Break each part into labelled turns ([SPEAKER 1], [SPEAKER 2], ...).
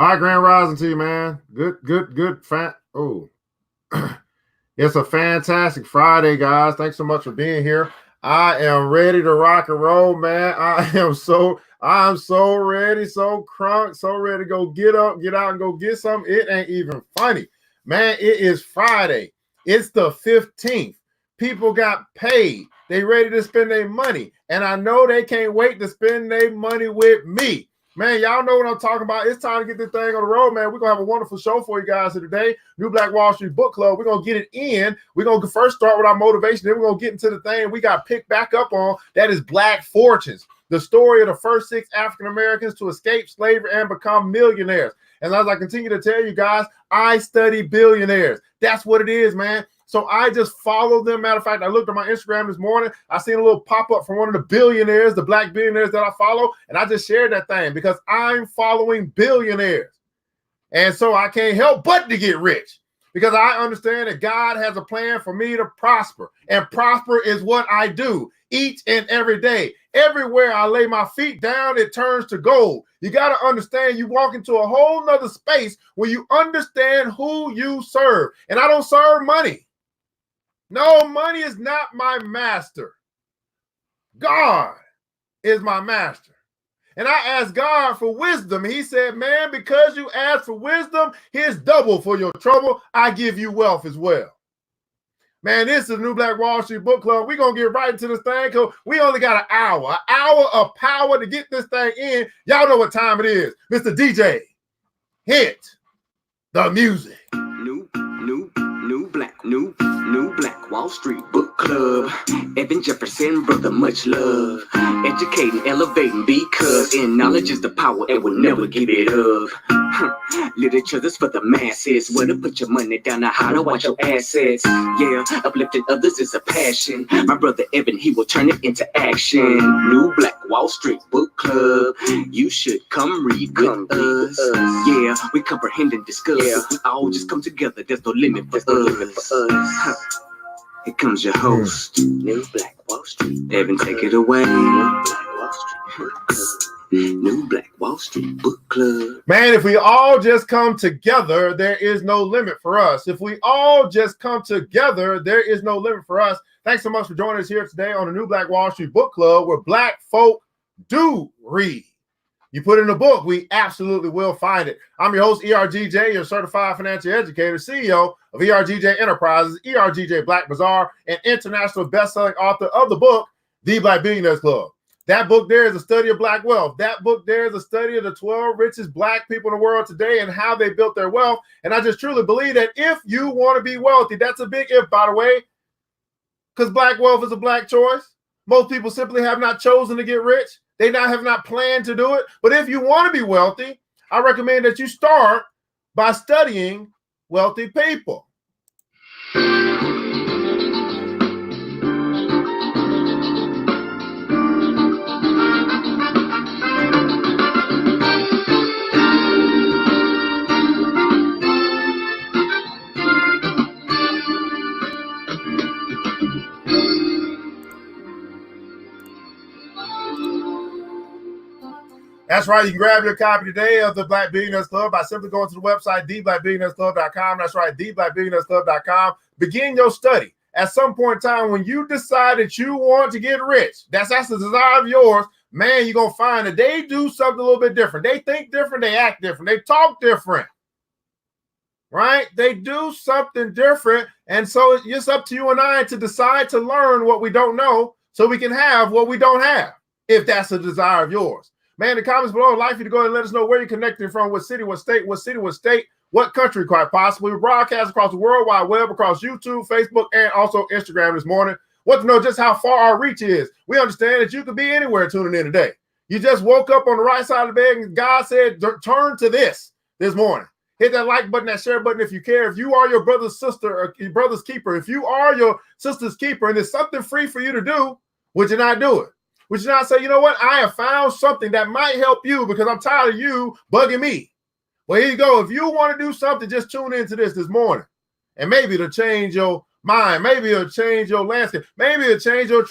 [SPEAKER 1] All right, Grand Rising to you, man. Good. Oh, it's a fantastic Friday, guys. Thanks so much for being here. I am ready to rock and roll, man. I'm so ready, so crunk, so ready to go get up, get out, and go get something. It ain't even funny, man. It is Friday. It's the 15th. People got paid. They ready to spend their money, and I know they can't wait to spend their money with me. Man, y'all know what I'm talking about. It's time to get this thing on the road, man. We're going to have a wonderful show for you guys today. New Black Wall Street Book Club. We're going to get it in. We're going to first start with our motivation. Then we're going to get into the thing we got picked back up on. That is Black Fortunes, the story of the first 6 African Americans to escape slavery and become millionaires. And as I continue to tell you guys, I study billionaires. That's what it is, man. So I just follow them. Matter of fact, I looked at my Instagram this morning. I seen a little pop-up from one of the billionaires, the Black billionaires that I follow, and I just shared that thing because I'm following billionaires. And so I can't help but to get rich because I understand that God has a plan for me to prosper, and prosper is what I do each and every day. Everywhere I lay my feet down, it turns to gold. You got to understand, you walk into a whole nother space where you understand who you serve. And I don't serve money. No, money is not my master. God is my master. And I asked God for wisdom. He said, man, because you asked for wisdom, here's double for your trouble. I give you wealth as well. Man, this is the New Black Wall Street Book Club. We're going to get right into this thing because we only got an hour of power to get this thing in. Y'all know what time it is. Mr. DJ, hit the music.
[SPEAKER 2] New Black Wall Street Book Club. Evan Jefferson, brother, much love. Educating, elevating, because in knowledge is the power and we'll never give it up. Literature that's for the masses. Where to put your money down, now how to watch your assets. Yeah, uplifting others is a passion. My brother Evan, he will turn it into action. New Black Wall Street Book Club. You should come read with us. Yeah, we comprehend and discuss. If we all just come together, there's no limit for us. Here comes your host, New Black Wall Street. Evan, take it away. New Black Wall Street. New Black Wall Street Book Club.
[SPEAKER 1] Man, if we all just come together, there is no limit for us. If we all just come together, there is no limit for us. Thanks so much for joining us here today on the New Black Wall Street Book Club, where Black folk do read. You put in a book, we absolutely will find it. I'm your host, ERGJ, your certified financial educator, CEO of ERGJ Enterprises, ERGJ Black Bazaar, and international best-selling author of the book, The Black Billionaires Club. That book there is a study of Black wealth. That book there is a study of the 12 richest Black people in the world today and how they built their wealth. And I just truly believe that if you want to be wealthy, that's a big if, by the way, because Black wealth is a Black choice. Most people simply have not chosen to get rich. They have not planned to do it. But if you want to be wealthy, I recommend that you start by studying wealthy people. That's right. You can grab your copy today of the Black Billionaires Club by simply going to the website, theblackbillionairesclub.com. That's right, theblackbillionairesclub.com. Begin your study. At some point in time, when you decide that you want to get rich, that's the desire of yours, man, you're going to find that they do something a little bit different. They think different. They act different. They talk different. Right? They do something different. And so it's up to you and I to decide to learn what we don't know so we can have what we don't have, if that's a desire of yours. Man, the comments below, I'd like you to go ahead and let us know where you're connecting from, what city, what state, what country, quite possibly. We broadcast across the World Wide Web, across YouTube, Facebook, and also Instagram this morning. Want to know just how far our reach is. We understand that you could be anywhere tuning in today. You just woke up on the right side of the bed and God said, turn to this morning. Hit that like button, that share button if you care. If you are your brother's sister or your brother's keeper, if you are your sister's keeper and there's something free for you to do, would you not do it? Would you not say, you know what? I have found something that might help you because I'm tired of you bugging me. Well, here you go. If you want to do something, just tune into this morning. And maybe it'll change your mind. Maybe it'll change your landscape. Maybe it'll change your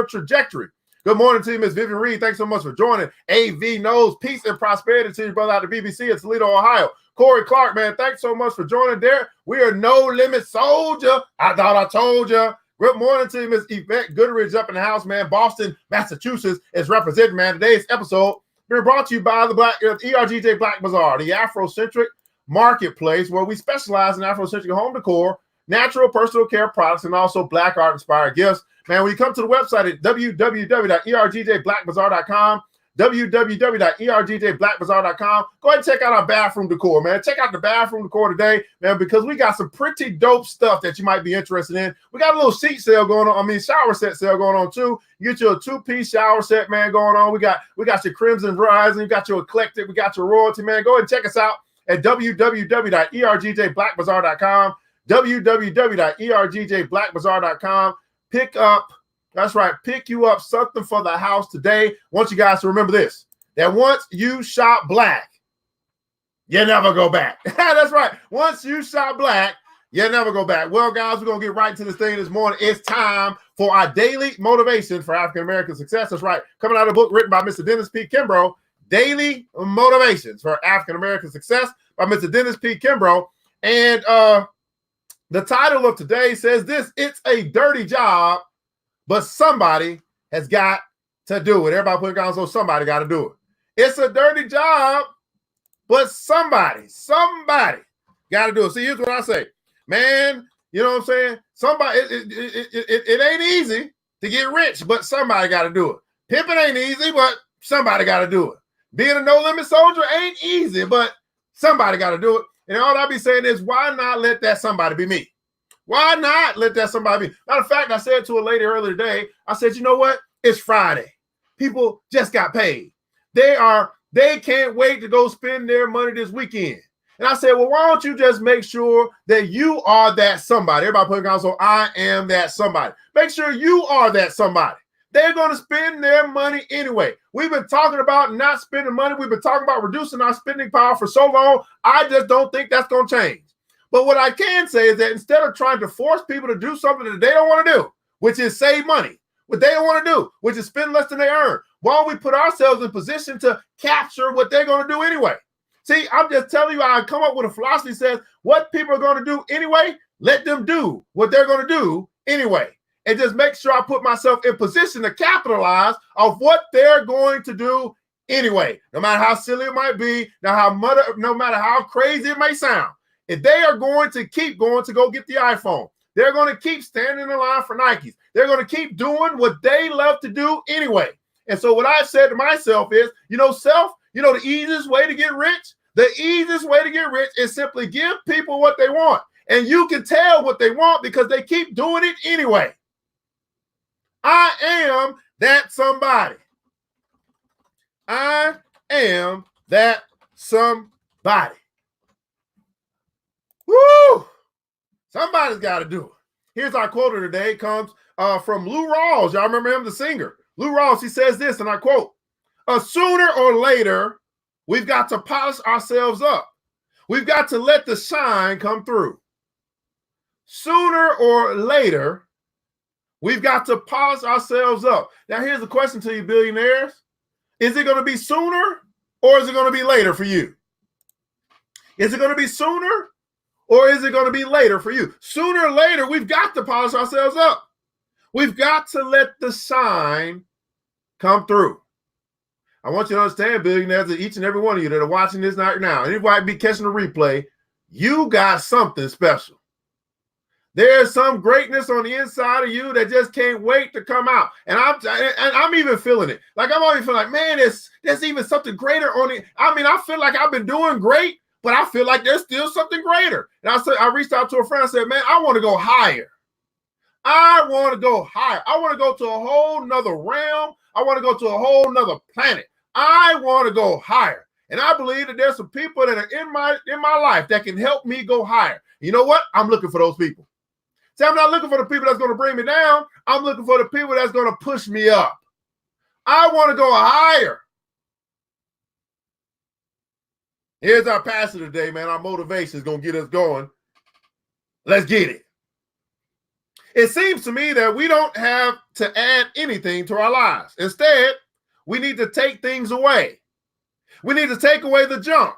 [SPEAKER 1] trajectory. Good morning to you, Miss Vivian Reed. Thanks so much for joining. AV knows peace and prosperity to you, brother, out of BBC in Toledo, Ohio. Corey Clark, man, thanks so much for joining there. We are no limit soldier. I thought I told you. Good morning to you, Miss Yvette Goodrich up in the house, man. Boston, Massachusetts is representing, man. Today's episode been brought to you by the ERGJ Black Bazaar, the Afrocentric marketplace where we specialize in Afrocentric home decor, natural personal care products, and also Black art inspired gifts. Man, when you come to the website at www.ergjblackbazaar.com, www.ergjblackbazaar.com, go ahead and check out our bathroom decor, man. Check out the bathroom decor today, man, because we got some pretty dope stuff that you might be interested in. We got a little seat sale going on. Shower set sale going on too. You get you a two-piece shower set, man, going on. We got your Crimson Rising, you got your Eclectic, we got your Royalty, man. Go ahead and check us out at www.ergjblackbazaar.com, www.ergjblackbazaar.com. Pick you up something for the house today. I want you guys to remember this, that once you shop black, you never go back. That's right. Once you shop black, you never go back. Well, guys, we're going to get right into this thing this morning. It's time for our daily motivation for African-American success. That's right. Coming out of a book written by Mr. Dennis P. Kimbro, Daily Motivations for African-American Success by Mr. Dennis P. Kimbro. And the title of today says this: it's a dirty job, but somebody has got to do it. Everybody put it down, so somebody got to do it. It's a dirty job, but somebody got to do it. See, here's what I say. Man, you know what I'm saying? Somebody, it ain't easy to get rich, but somebody got to do it. Pimping ain't easy, but somebody got to do it. Being a no-limit soldier ain't easy, but somebody got to do it. And all I be saying is, why not let that somebody be me? Why not let that somebody be? Matter of fact, I said to a lady earlier today, I said, you know what? It's Friday. People just got paid. They can't wait to go spend their money this weekend. And I said, well, why don't you just make sure that you are that somebody? Everybody put it down, so I am that somebody. Make sure you are that somebody. They're going to spend their money anyway. We've been talking about not spending money. We've been talking about reducing our spending power for so long. I just don't think that's going to change. But what I can say is that instead of trying to force people to do something that they don't want to do, which is save money, what they don't want to do, which is spend less than they earn, why don't we put ourselves in position to capture what they're going to do anyway? See, I'm just telling you, I come up with a philosophy that says what people are going to do anyway, let them do what they're going to do anyway. And just make sure I put myself in position to capitalize of what they're going to do anyway. No matter how silly it might be, no matter how crazy it may sound. If they are going to keep going to go get the iPhone, they're going to keep standing in line for Nikes. They're going to keep doing what they love to do anyway. And so what I've said to myself is, the easiest way to get rich? The easiest way to get rich is simply give people what they want. And you can tell what they want because they keep doing it anyway. I am that somebody. I am that somebody. Woo! Somebody's got to do it. Here's our quote of the day. It comes from Lou Rawls. Y'all remember him, the singer? Lou Rawls, he says this, and I quote, sooner or later, we've got to polish ourselves up. We've got to let the shine come through. Sooner or later, we've got to polish ourselves up. Now, here's the question to you, billionaires. Is it going to be sooner or is it going to be later for you? Is it going to be sooner or is it going to be later for you? Sooner or later, we've got to polish ourselves up. We've got to let the shine come through. I want you to understand, billionaires, that each and every one of you that are watching this right now, and anybody be catching the replay, you got something special. There's some greatness on the inside of you that just can't wait to come out. And I'm even feeling it. Like I'm always feeling like, man, there's even something greater on it. I feel like I've been doing great, but I feel like there's still something greater. And I reached out to a friend and said, man, I want to go higher. I want to go higher. I want to go to a whole nother realm. I want to go to a whole nother planet. I want to go higher. And I believe that there's some people that are in my life that can help me go higher. You know what? I'm looking for those people. See, I'm not looking for the people that's going to bring me down. I'm looking for the people that's going to push me up. I want to go higher. Here's our pastor today, man. Our motivation is going to get us going. Let's get it. It seems to me that we don't have to add anything to our lives. Instead, we need to take things away. We need to take away the junk.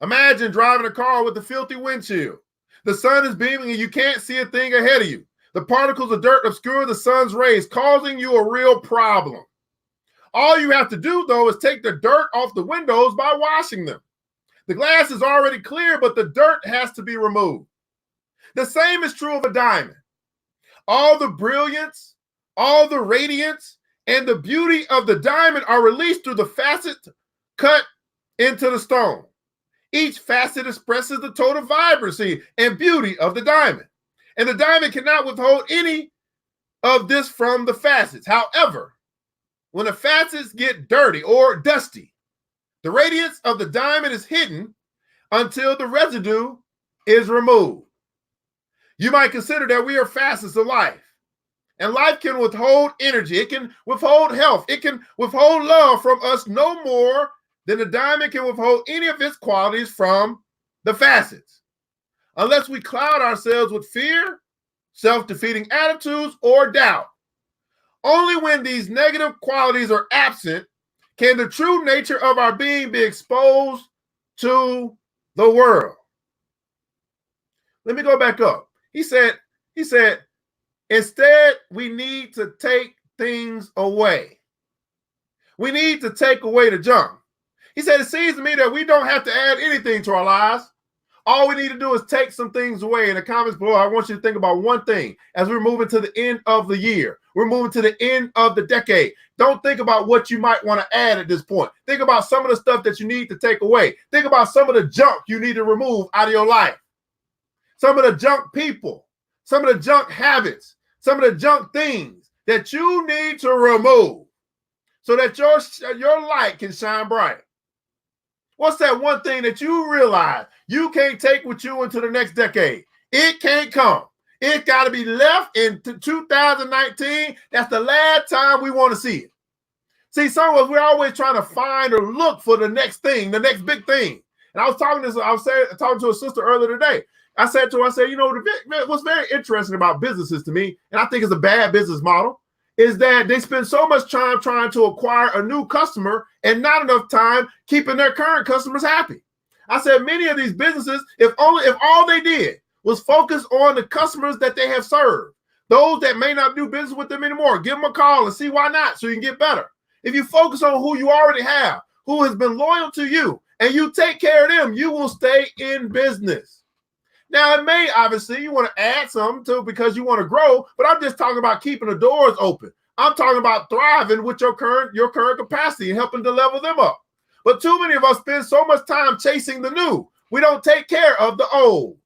[SPEAKER 1] Imagine driving a car with a filthy windshield. The sun is beaming and you can't see a thing ahead of you. The particles of dirt obscure the sun's rays, causing you a real problem. All you have to do, though, is take the dirt off the windows by washing them. The glass is already clear, but the dirt has to be removed. The same is true of a diamond. All the brilliance, all the radiance, and the beauty of the diamond are released through the facet cut into the stone. Each facet expresses the total vibrancy and beauty of the diamond. And the diamond cannot withhold any of this from the facets. However, when the facets get dirty or dusty, the radiance of the diamond is hidden until the residue is removed. You might consider that we are facets of life. And life can withhold energy. It can withhold health. It can withhold love from us no more than the diamond can withhold any of its qualities from the facets. Unless we cloud ourselves with fear, self-defeating attitudes, or doubt. Only when these negative qualities are absent can the true nature of our being be exposed to the world. Let me go back up. He said, instead, we need to take things away. We need to take away the junk. He said, it seems to me that we don't have to add anything to our lives. All we need to do is take some things away. In the comments below, I want you to think about one thing as we're moving to the end of the year. We're moving to the end of the decade. Don't think about what you might want to add at this point. Think about some of the stuff that you need to take away. Think about some of the junk you need to remove out of your life. Some of the junk people, some of the junk habits, some of the junk things that you need to remove so that your light can shine bright. What's that one thing that you realize you can't take with you into the next decade? It can't come. It's got to be left in 2019. That's the last time we want to see it. See, some of us, we're always trying to find or look for the next thing, the next big thing. And I was talking to a sister earlier today. I said to her, you know, what's very interesting about businesses to me, and I think it's a bad business model, is that they spend so much time trying to acquire a new customer and not enough time keeping their current customers happy. I said many of these businesses, if all they did was focus on the customers that they have served, those that may not do business with them anymore, give them a call and see why not so you can get better. If you focus on who you already have, who has been loyal to you, and you take care of them, you will stay in business. Now, it may, obviously, you want to add something to because you want to grow, but I'm just talking about keeping the doors open. I'm talking about thriving with your current capacity and helping to level them up. But too many of us spend so much time chasing the new. We don't take care of the old.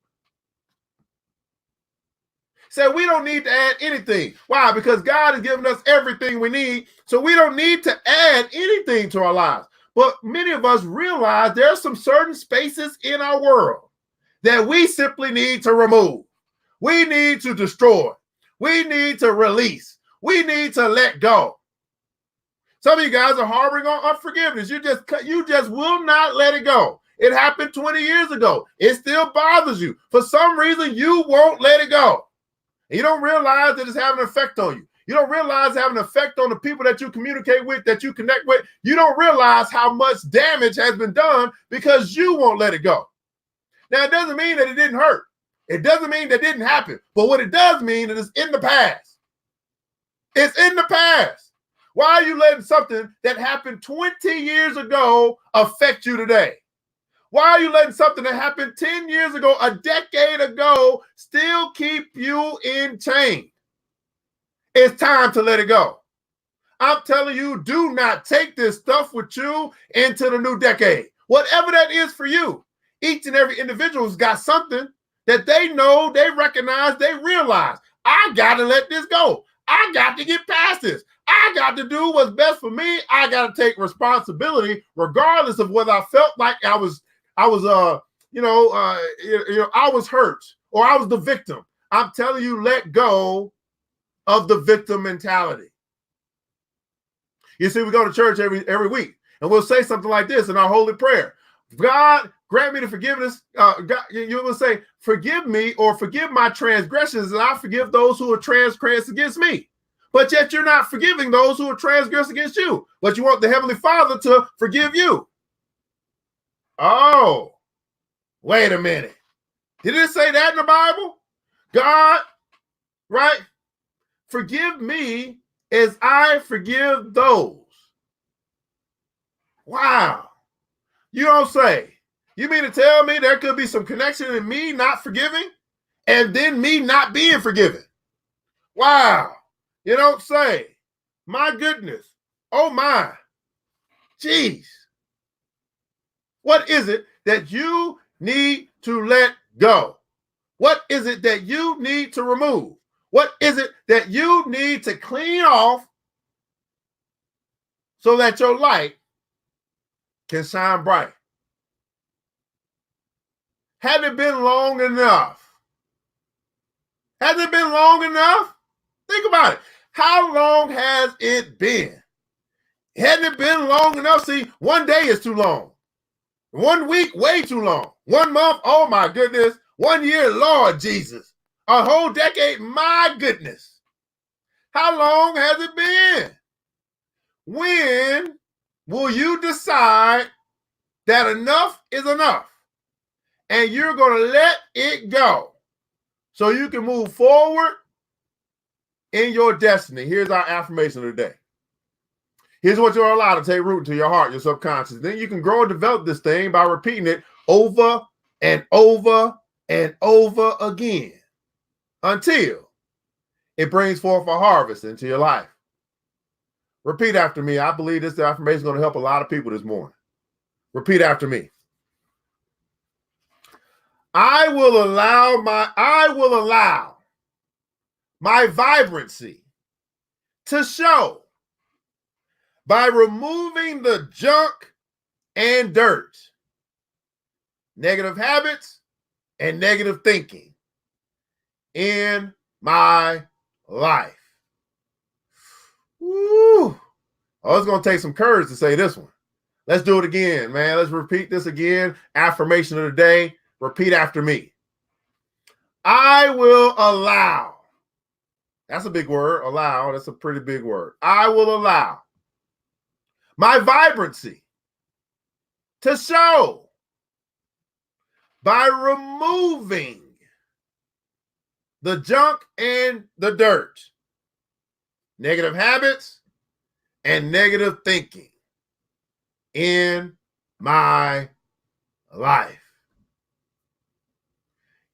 [SPEAKER 1] So we don't need to add anything. Why? Because God has given us everything we need, so we don't need to add anything to our lives. But many of us realize there are some certain spaces in our world that we simply need to remove. We need to destroy. We need to release. We need to let go. Some of you guys are harboring on unforgiveness. You just will not let it go. It happened 20 years ago. It still bothers you. For some reason, you won't let it go. And you don't realize that it's having an effect on you. You don't realize it's having an effect on the people that you communicate with, that you connect with. You don't realize how much damage has been done because you won't let it go. Now, it doesn't mean that it didn't hurt. It doesn't mean that it didn't happen. But what it does mean is it's in the past. It's in the past. Why are you letting something that happened 20 years ago affect you today? Why are you letting something that happened 10 years ago, a decade ago, still keep you in chain? It's time to let it go. I'm telling you, do not take this stuff with you into the new decade. Whatever that is for you. Each and every individual's got something that they know, they recognize, they realize. I got to let this go. I got to get past this. I got to do what's best for me. I got to take responsibility, regardless of whether I felt like I was hurt or I was the victim. I'm telling you, let go of the victim mentality. You see, we go to church every week, and we'll say something like this in our holy prayer. God, Grant me the forgiveness. God, you will say, forgive me or forgive my transgressions, and I forgive those who are transgressed against me. But yet you're not forgiving those who are transgressed against you. But you want the Heavenly Father to forgive you. Oh, wait a minute. Did it say that in the Bible? God, right? Forgive me as I forgive those. Wow. You don't say. You mean to tell me there could be some connection in me not forgiving and then me not being forgiven? Wow. You don't say. My goodness. Oh my. Jeez. What is it that you need to let go? What is it that you need to remove? What is it that you need to clean off so that your light can shine bright? Had it been long enough? Has it been long enough? Think about it. How long has it been? Hadn't it been long enough? See, one day is too long. 1 week, way too long. 1 month, oh my goodness. 1 year, Lord Jesus. A whole decade, my goodness. How long has it been? When will you decide that enough is enough and you're going to let it go so you can move forward in your destiny? Here's our affirmation of the day. Here's what you're allowed to take root into your heart, your subconscious. Then you can grow and develop this thing by repeating it over and over and over again until it brings forth a harvest into your life. Repeat after me. I believe this affirmation is going to help a lot of people this morning. Repeat after me. I will allow my vibrancy to show by removing the junk and dirt, negative habits, and negative thinking in my life. Woo. Oh, it's going to take some courage to say this one. Let's do it again, man. Let's repeat this again. Affirmation of the day. Repeat after me. I will allow. That's a big word. Allow. That's a pretty big word. I will allow my vibrancy to show by removing the junk and the dirt, negative habits, and negative thinking in my life.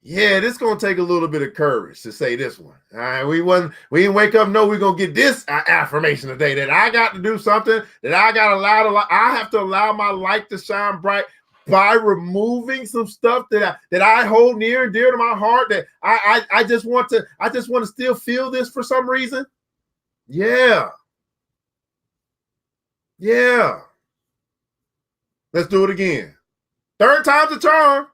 [SPEAKER 1] Yeah, this is going to take a little bit of courage to say this one. All right, we didn't wake up, no, we're going to get this affirmation today that I got to do something, that I got to I have to allow my light to shine bright by removing some stuff that I hold near and dear to my heart, that I just want to still feel this for some reason. Yeah. Yeah. Let's do it again. Third time's a charm.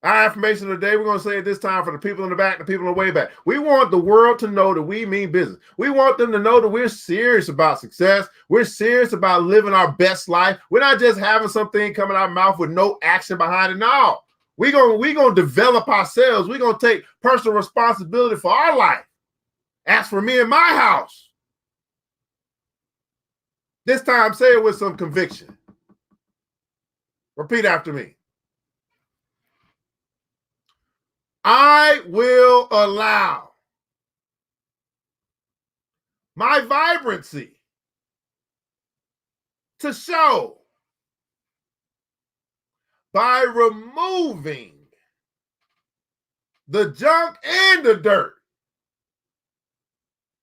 [SPEAKER 1] Our affirmation of the day, we're going to say it this time for the people in the back, the people in the way back. We want the world to know that we mean business. We want them to know that we're serious about success. We're serious about living our best life. We're not just having something coming out of our mouth with no action behind it. No, we're going to develop ourselves. We're going to take personal responsibility for our life. As for me and my house, this time say it with some conviction. Repeat after me. I will allow my vibrancy to show by removing the junk and the dirt,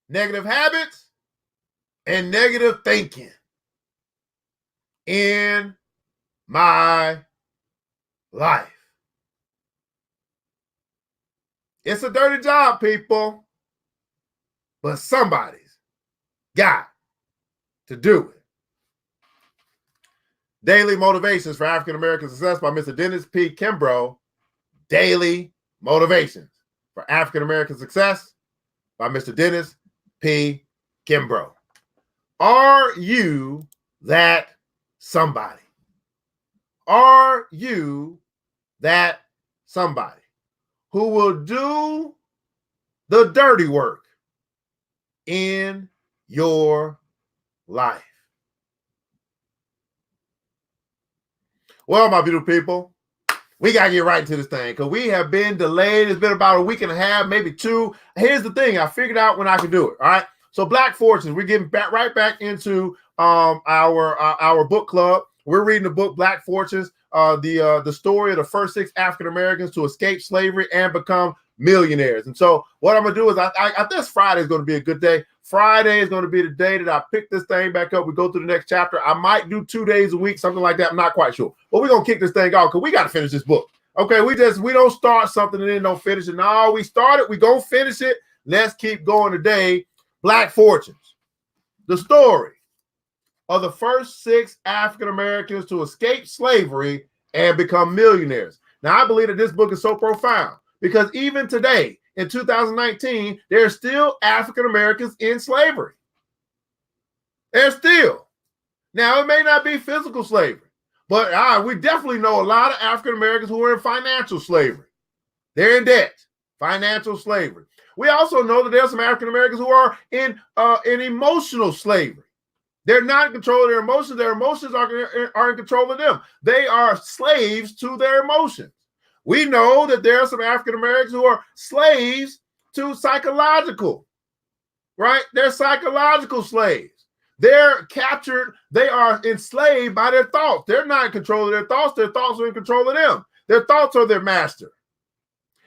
[SPEAKER 1] negative habits, and negative thinking in my life. It's a dirty job, people, but somebody's got to do it. Daily Motivations for African American Success by Mr. Dennis P. Kimbro. Daily Motivations for African American Success by Mr. Dennis P. Kimbro. Are you that somebody? Are you that somebody who will do the dirty work in your life? Well, my beautiful people, we got to get right into this thing because we have been delayed. It's been about a week and a half, maybe two. Here's the thing. I figured out when I could do it. All right. So Black Fortunes, we're getting right back into our book club. We're reading the book Black Fortunes, the story of the first 6 African Americans to escape slavery and become millionaires. And so what I'm going to do is I this Friday is going to be a good day. Friday is going to be the day that I pick this thing back up. We go through the next chapter. I might do 2 days a week, something like that. I'm not quite sure. But we're going to kick this thing off because we got to finish this book. Okay, we don't start something and then don't finish it. No, we started. We going to finish it. Let's keep going today. Black Fortunes. The story of the first 6 African Americans to escape slavery and become millionaires. Now, I believe that this book is so profound because even today, in 2019, there are still African Americans in slavery. There's still. Now, it may not be physical slavery, but we definitely know a lot of African Americans who are in financial slavery. They're in debt, financial slavery. We also know that there are some African Americans who are in emotional slavery. They're not in control of their emotions. Their emotions are in control of them. They are slaves to their emotions. We know that there are some African Americans who are slaves to psychological, right? They're psychological slaves. They're captured. They are enslaved by their thoughts. They're not in control of their thoughts. Their thoughts are in control of them. Their thoughts are their master.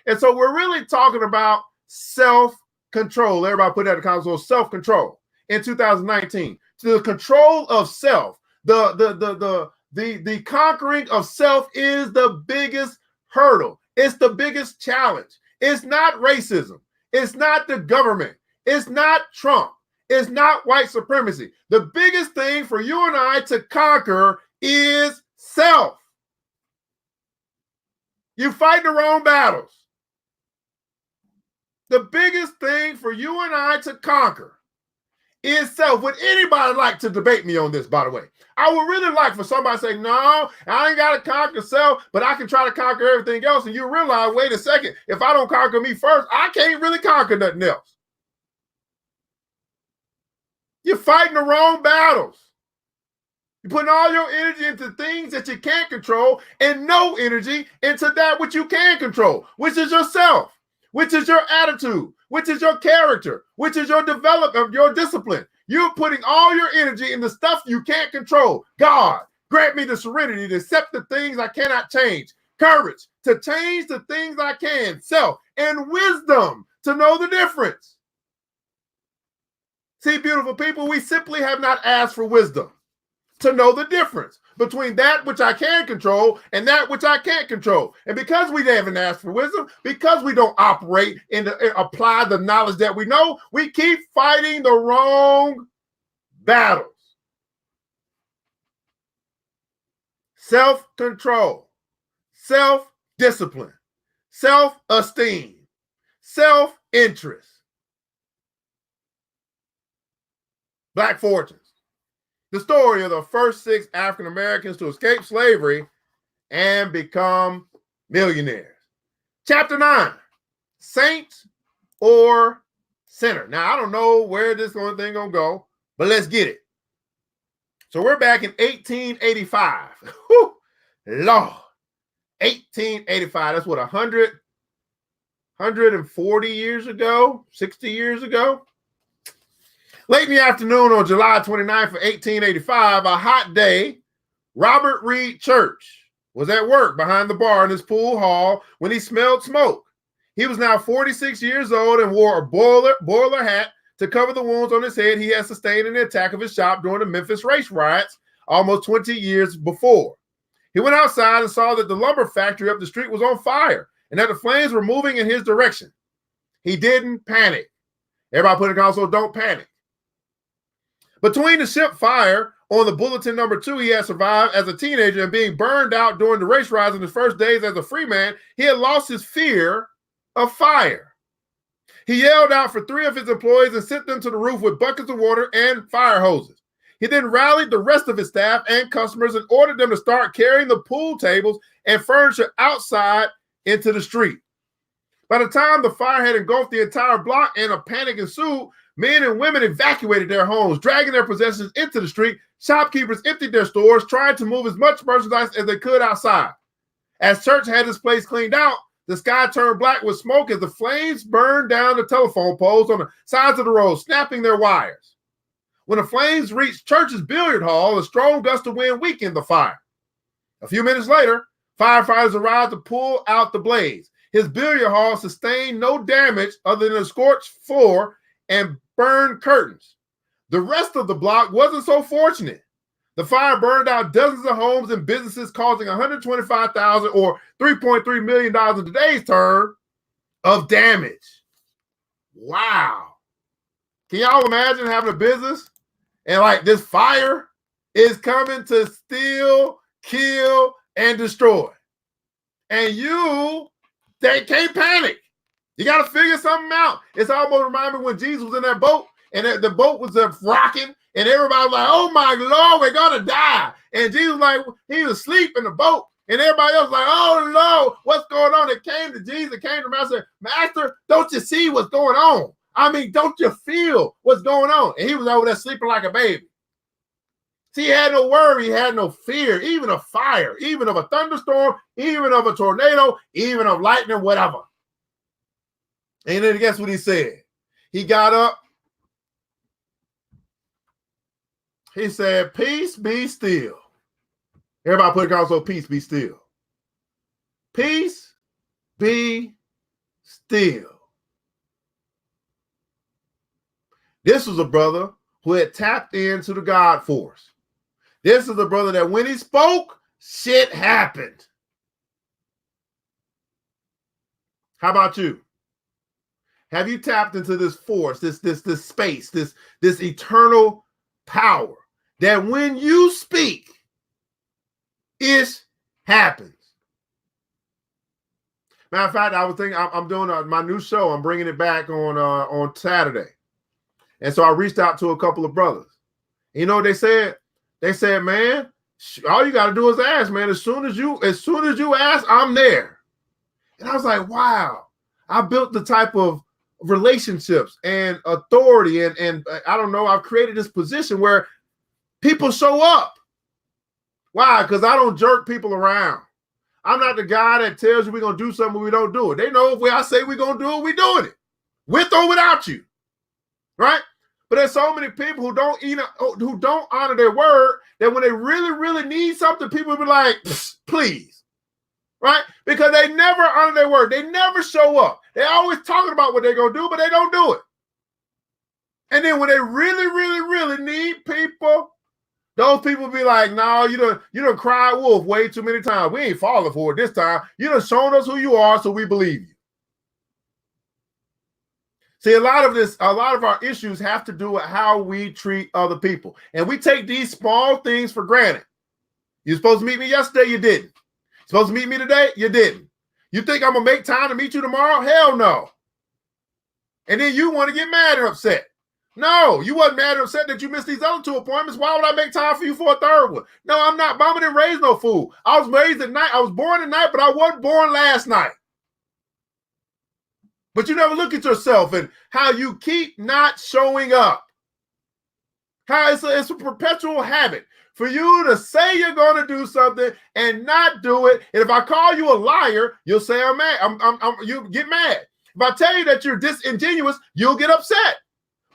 [SPEAKER 1] And so we're really talking about self-control. Everybody put that in the comments. So self-control in 2019. The control of self, the conquering of self is the biggest hurdle. It's the biggest challenge. It's not racism. It's not the government. It's not Trump. It's not white supremacy. The biggest thing for you and I to conquer is self. You fight the wrong battles. The biggest thing for you and I to conquer is self. Would anybody like to debate me on this, by the way? I would really like for somebody to say, no, I ain't got to conquer self, but I can try to conquer everything else. And you realize, wait a second, if I don't conquer me first, I can't really conquer nothing else. You're fighting the wrong battles. You're putting all your energy into things that you can't control and no energy into that which you can control, which is yourself, which is your attitude, which is your character, which is your development, your discipline. You're putting all your energy in the stuff you can't control. God, grant me the serenity to accept the things I cannot change, courage to change the things I can, self, and wisdom to know the difference. See, beautiful people, we simply have not asked for wisdom to know the difference between that which I can control and that which I can't control. And because we haven't asked for wisdom, because we don't operate and apply the knowledge that we know, we keep fighting the wrong battles. Self-control, self-discipline, self-esteem, self-interest. Black Fortunes. The story of the first 6 African Americans to escape slavery and become millionaires. Chapter 9, Saint or Sinner. Now, I don't know where this thing gonna go, but let's get it. So we're back in 1885. Whew, Lord, 1885. That's what, 140 years ago, 60 years ago. Late in the afternoon on July 29th of 1885, a hot day, Robert Reed Church was at work behind the bar in his pool hall when he smelled smoke. He was now 46 years old and wore a boiler hat to cover the wounds on his head he had sustained in the attack of his shop during the Memphis race riots almost 20 years before. He went outside and saw that the lumber factory up the street was on fire and that the flames were moving in his direction. He didn't panic. Everybody put in the console, don't panic. Between the ship fire on the bulletin number 2 he had survived as a teenager and being burned out during the race riots in his first days as a free man, he had lost his fear of fire. He yelled out for 3 of his employees and sent them to the roof with buckets of water and fire hoses. He then rallied the rest of his staff and customers and ordered them to start carrying the pool tables and furniture outside into the street. By the time the fire had engulfed the entire block and a panic ensued, men and women evacuated their homes, dragging their possessions into the street. Shopkeepers emptied their stores, trying to move as much merchandise as they could outside. As church had this place cleaned out, the sky turned black with smoke as the flames burned down the telephone poles on the sides of the road, snapping their wires. When the flames reached church's billiard hall, a strong gust of wind weakened the fire. A few minutes later, firefighters arrived to pull out the blaze. His billiard hall sustained no damage other than a scorched floor and burned curtains. The rest of the block wasn't so fortunate. The fire burned out dozens of homes and businesses, causing $125,000 or $3.3 million in today's term of damage. Wow. Can y'all imagine having a business and like this fire is coming to steal, kill, and destroy? And they can't panic. You got to figure something out. It's almost reminding me when Jesus was in that boat and the boat was rocking and everybody was like, oh my Lord, we're going to die. And Jesus he was asleep in the boat and everybody else was like, oh Lord, what's going on? It came to Jesus, came to Master, said, Master, don't you see what's going on? I mean, don't you feel what's going on? And he was over there sleeping like a baby. See, he had no worry, he had no fear, even of fire, even of a thunderstorm, even of a tornado, even of lightning, whatever. And then guess what he said? He got up. He said, peace be still. Everybody put it also, peace be still. Peace be still. This was a brother who had tapped into the God force. This is a brother that when he spoke, shit happened. How about you? Have you tapped into this force, this space, this eternal power that when you speak, it happens? Matter of fact, I was thinking I'm doing my new show. I'm bringing it back on Saturday, and so I reached out to a couple of brothers. You know what they said? They said, man, all you got to do is ask, man. As soon as you ask, I'm there. And I was like, wow, I built the type of relationships and authority and I don't know, I've created this position where people show up. Why? Because I don't jerk people around. I'm not the guy that tells you we're going to do something we don't do it. They know if I say we're going to do it, we're doing it. With or without you. Right? But there's so many people who don't honor their word that when they really, really need something, people will be like, please. Right? Because they never honor their word. They never show up. They're always talking about what they're going to do, but they don't do it. And then when they really, really, really need people, those people be like, no, you done cried wolf way too many times. We ain't falling for it this time. You done shown us who you are, so we believe you. See, a lot of our issues have to do with how we treat other people. And we take these small things for granted. You're supposed to meet me yesterday, you didn't. You're supposed to meet me today, you didn't. You think I'm going to make time to meet you tomorrow? Hell no. And then you want to get mad and upset. No, you wasn't mad and upset that you missed these other 2 appointments. Why would I make time for you for a third one? No, I'm not. Mama didn't raise no fool. I was raised at night. I was born at night, but I wasn't born last night. But you never look at yourself and how you keep not showing up. How it's a perpetual habit for you to say you're going to do something and not do it. And if I call you a liar, you'll say I'm mad. You get mad. If I tell you that you're disingenuous, you'll get upset.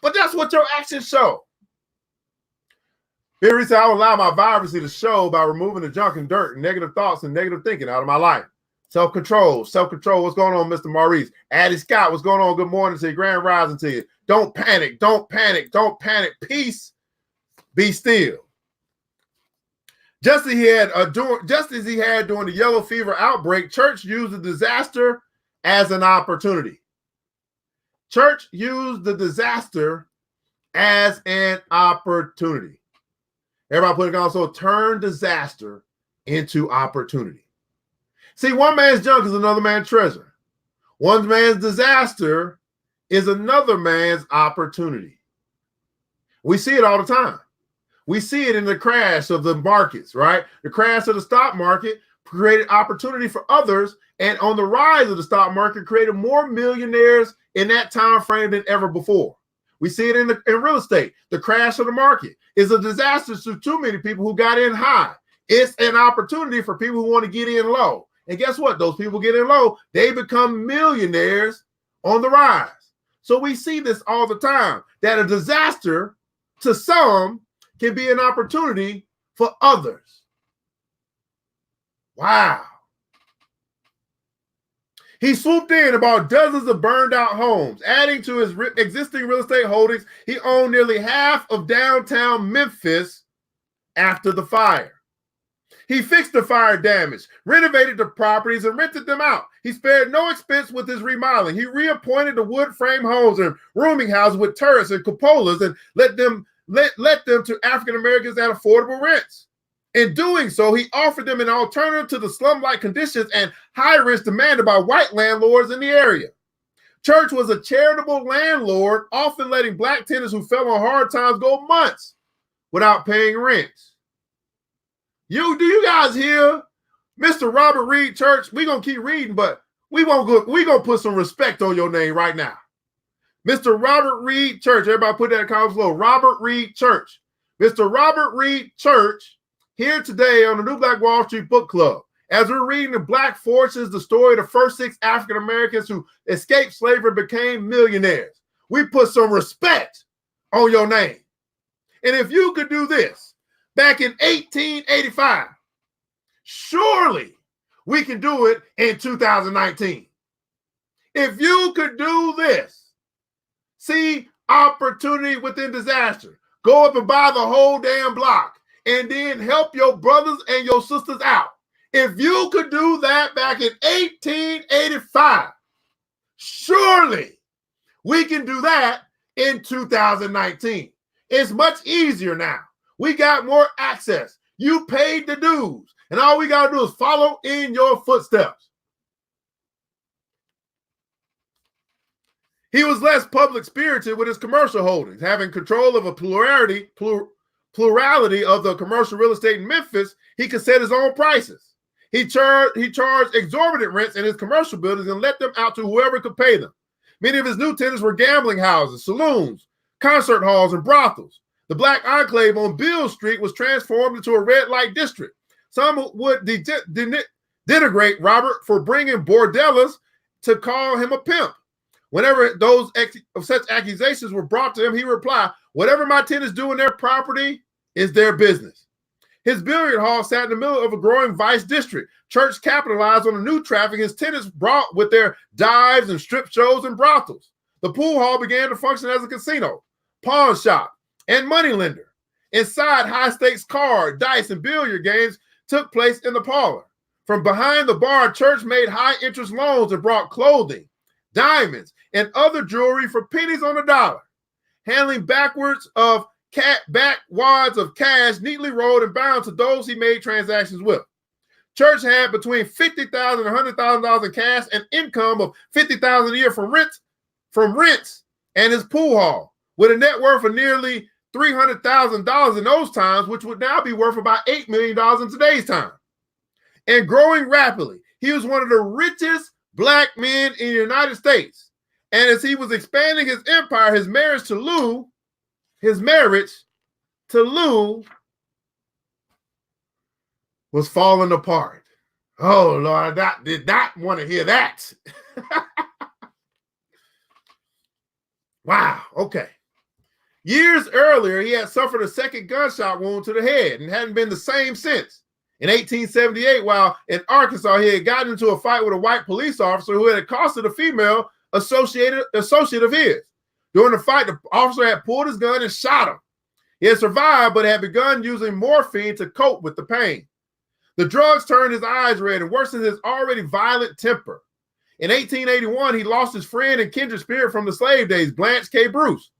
[SPEAKER 1] But that's what your actions show. Very recently, I will allow my vibrancy to show by removing the junk and dirt and negative thoughts and negative thinking out of my life. Self-control. What's going on, Mr. Maurice? Addie Scott, what's going on? Good morning to you. Grand rising to you. Don't panic. Don't panic. Don't panic. Peace. Be still. Just as he had during the yellow fever outbreak, church used the disaster as an opportunity. Church used the disaster as an opportunity. Everybody put it on. So turn disaster into opportunity. See, one man's junk is another man's treasure. One man's disaster is another man's opportunity. We see it all the time. We see it in the crash of the markets, right? The crash of the stock market created opportunity for others, and on the rise of the stock market created more millionaires in that time frame than ever before. We see it in real estate. The crash of the market is a disaster to too many people who got in high. It's an opportunity for people who want to get in low. And guess what? Those people get in low, they become millionaires on the rise. So we see this all the time, that a disaster to some can be an opportunity for others. Wow. He swooped in about dozens of burned out homes. Adding to his existing real estate holdings, he owned nearly half of downtown Memphis after the fire. He fixed the fire damage, renovated the properties, and rented them out. He spared no expense with his remodeling. He reappointed the wood frame homes and rooming houses with turrets and cupolas and let them to African Americans at affordable rents. In doing so, he offered them an alternative to the slum-like conditions and high rents demanded by white landlords in the area. Church was a charitable landlord, often letting black tenants who fell on hard times go months without paying rents. Do you guys hear Mr. Robert Reed Church? We're going to keep reading, but we're going to put some respect on your name right now. Mr. Robert Reed Church. Everybody put that in comments below. Robert Reed Church. Mr. Robert Reed Church here today on the New Black Wall Street Book Club. As we're reading the Black Fortunes, the story of the first 6 African Americans who escaped slavery and became millionaires. We put some respect on your name. And if you could do this back in 1885, surely we can do it in 2019. If you could do this, see opportunity within disaster, go up and buy the whole damn block and then help your brothers and your sisters out. If you could do that back in 1885, surely we can do that in 2019. It's much easier now. We got more access. You paid the dues, and all we got to do is follow in your footsteps. He was less public spirited with his commercial holdings, having control of a plurality of the commercial real estate in Memphis. He could set his own prices. He charged exorbitant rents in his commercial buildings and let them out to whoever could pay them. Many of his new tenants were gambling houses, saloons, concert halls, and brothels. The Black enclave on Beale Street was transformed into a red light district. Some would denigrate Robert for bringing bordellas to call him a pimp. Whenever such accusations were brought to him, he replied, "Whatever my tenants do in their property is their business." His billiard hall sat in the middle of a growing vice district. Church capitalized on the new traffic his tenants brought with their dives and strip shows and brothels. The pool hall began to function as a casino, pawn shop, and moneylender. Inside, high-stakes card, dice, and billiard games took place in the parlor. From behind the bar, Church made high-interest loans and brought clothing, diamonds, and other jewelry for pennies on the dollar, handling backwards of back wads of cash neatly rolled and bound to those he made transactions with. Church had between $50,000 and $100,000 in cash and income of $50,000 a year from rents and his pool hall, with a net worth of nearly $300,000 in those times, which would now be worth about $8 million in today's time. And growing rapidly, he was one of the richest Black men in the United States. And as he was expanding his empire, his marriage to Lou was falling apart. Oh, Lord, I did not want to hear that. Wow, okay. Years earlier, he had suffered a second gunshot wound to the head and hadn't been the same since. In 1878, while in Arkansas, he had gotten into a fight with a white police officer who had accosted a female associate of his. During the fight, the officer had pulled his gun and shot him. He had survived, but had begun using morphine to cope with the pain. The drugs turned his eyes red and worsened his already violent temper. In 1881, he lost his friend and kindred spirit from the slave days, Blanche K. Bruce.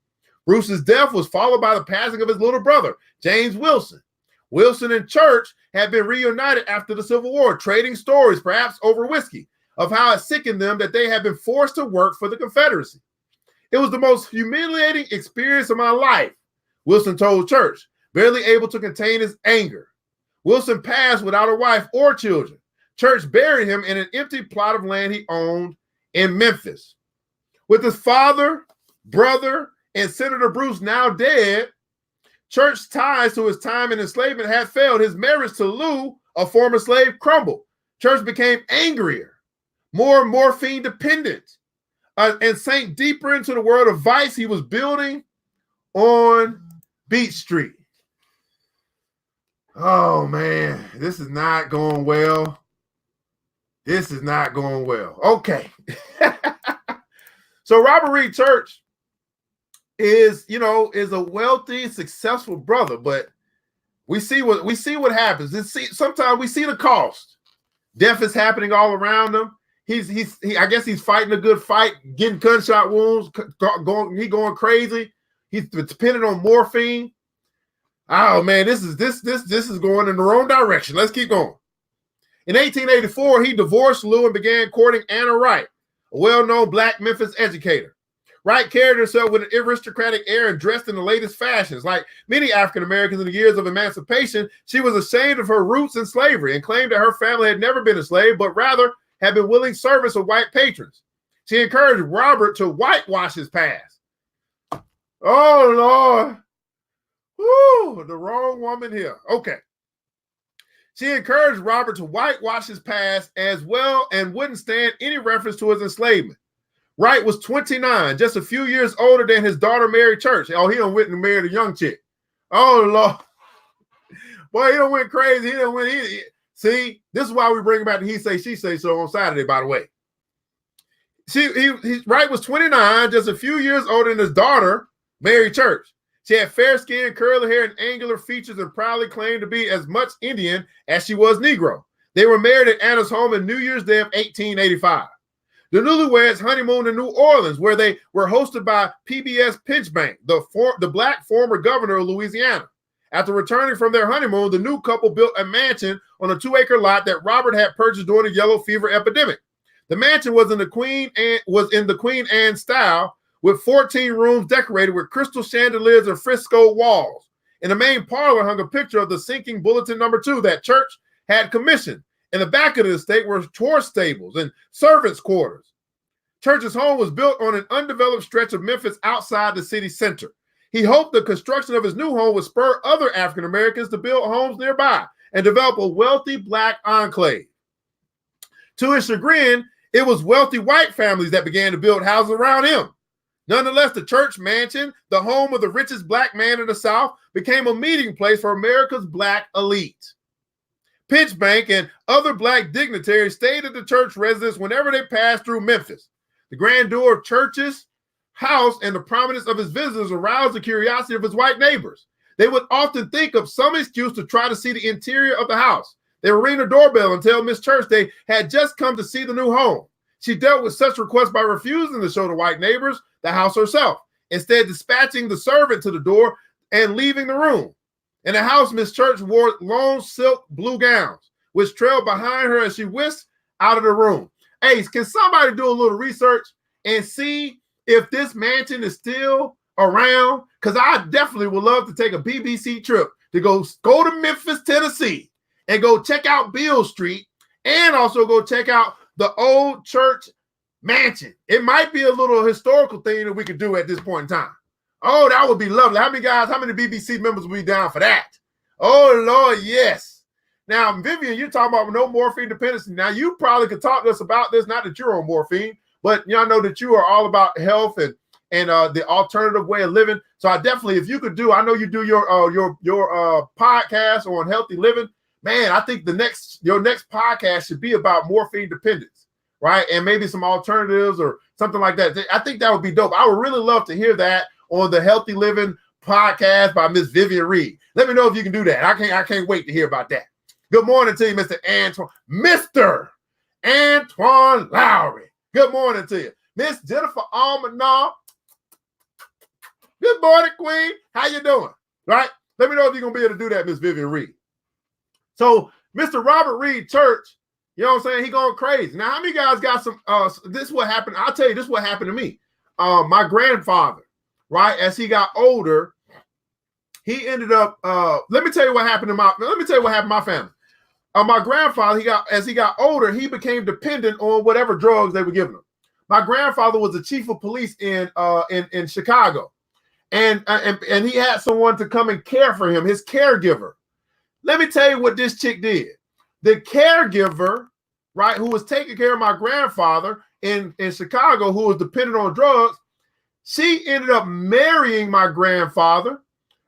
[SPEAKER 1] Bruce's death was followed by the passing of his little brother, James Wilson. Wilson and Church had been reunited after the Civil War, trading stories, perhaps over whiskey, of how it sickened them that they had been forced to work for the Confederacy. It was the most humiliating experience of my life, Wilson told Church. barely able to contain his anger. Wilson passed without a wife or children. Church buried him in an empty plot of land he owned in Memphis. With his father, brother, and Senator Bruce now dead, Church's ties to his time in enslavement had failed. His marriage to Lou, a former slave, crumbled. Church became angrier, more morphine dependent, and sank deeper into the world of vice he was building on Beach Street. Oh, man, this is not going well. This is not going well. Okay. So Robert Reed Church is a wealthy, successful brother, but we see what happens. Sometimes we see the cost. Death is happening all around him. I guess he's fighting a good fight, getting gunshot wounds, going crazy. He's dependent on morphine. Oh man, this is going in the wrong direction. Let's keep going. In 1884, he divorced Lou and began courting Anna Wright, a well-known Black Memphis educator. Wright carried herself with an aristocratic air and dressed in the latest fashions. Like many African Americans in the years of emancipation, she was ashamed of her roots in slavery and claimed that her family had never been enslaved, but rather had been willing servants of white patrons. She encouraged Robert to whitewash his past. Oh, Lord. Woo, the wrong woman here. Okay. She encouraged Robert to whitewash his past as well and wouldn't stand any reference to his enslavement. Wright was 29, just a few years older than his daughter, Mary Church. Oh, he done went and married a young chick. Oh, Lord. Boy, he done went crazy. See, this is why we bring about the he say, she say so on Saturday, by the way. Wright was 29, just a few years older than his daughter, Mary Church. She had fair skin, curly hair, and angular features and proudly claimed to be as much Indian as she was Negro. They were married at Anna's home on New Year's Day of 1885. The newlyweds honeymooned in New Orleans, where they were hosted by PBS Pinchbank, the Black former governor of Louisiana. After returning from their honeymoon, the new couple built a mansion on a 2-acre lot that Robert had purchased during the yellow fever epidemic. The mansion was in the Queen Anne style, with 14 rooms decorated with crystal chandeliers and fresco walls. In the main parlor hung a picture of the sinking Bulletin No. 2 that Church had commissioned. In the back of the estate were horse stables and servants' quarters. Church's home was built on an undeveloped stretch of Memphis outside the city center. He hoped the construction of his new home would spur other African Americans to build homes nearby and develop a wealthy Black enclave. To his chagrin, it was wealthy white families that began to build houses around him. Nonetheless, the Church mansion, the home of the richest Black man in the South, became a meeting place for America's Black elite. Pinchbank and other Black dignitaries stayed at the Church residence whenever they passed through Memphis. The grandeur of Church's house and the prominence of his visitors aroused the curiosity of his white neighbors. They would often think of some excuse to try to see the interior of the house. They would ring the doorbell and tell Miss Church they had just come to see the new home. She dealt with such requests by refusing to show the white neighbors the house herself, instead dispatching the servant to the door and leaving the room. In the house, Miss Church wore long silk blue gowns, which trailed behind her as she whisked out of the room. Hey, can somebody do a little research and see if this mansion is still around? Because I definitely would love to take a BBC trip to go to Memphis, Tennessee, and go check out Beale Street, and also go check out the old Church mansion. It might be a little historical thing that we could do at this point in time. Oh, that would be lovely. How many BBC members will be down for that? Oh, Lord, yes. Now, Vivian, you're talking about no morphine dependency. Now, you probably could talk to us about this, not that you're on morphine, but y'all know that you are all about health and the alternative way of living. So I definitely, if you could do, I know you do your podcast on healthy living. Man, I think your next podcast should be about morphine dependence, right? And maybe some alternatives or something like that. I think that would be dope. I would really love to hear that on the Healthy Living podcast by Miss Vivian Reed. Let me know if you can do that. I can't wait to hear about that. Good morning to you, Mr. Antoine Lowry. Good morning to you. Miss Jennifer Almanar. Good morning, Queen. How you doing? Right? Let me know if you're going to be able to do that, Miss Vivian Reed. So, Mr. Robert Reed Church, you know what I'm saying? He going crazy. Now, how many guys got some, this is what happened. I'll tell you, this is what happened to me. My grandfather, right, as he got older, he ended up. Let me tell you what happened to my family. My grandfather, as he got older, he became dependent on whatever drugs they were giving him. My grandfather was the chief of police in Chicago, and he had someone to come and care for him, his caregiver. Let me tell you what this chick did. The caregiver, right, who was taking care of my grandfather in Chicago, who was dependent on drugs, she ended up marrying my grandfather,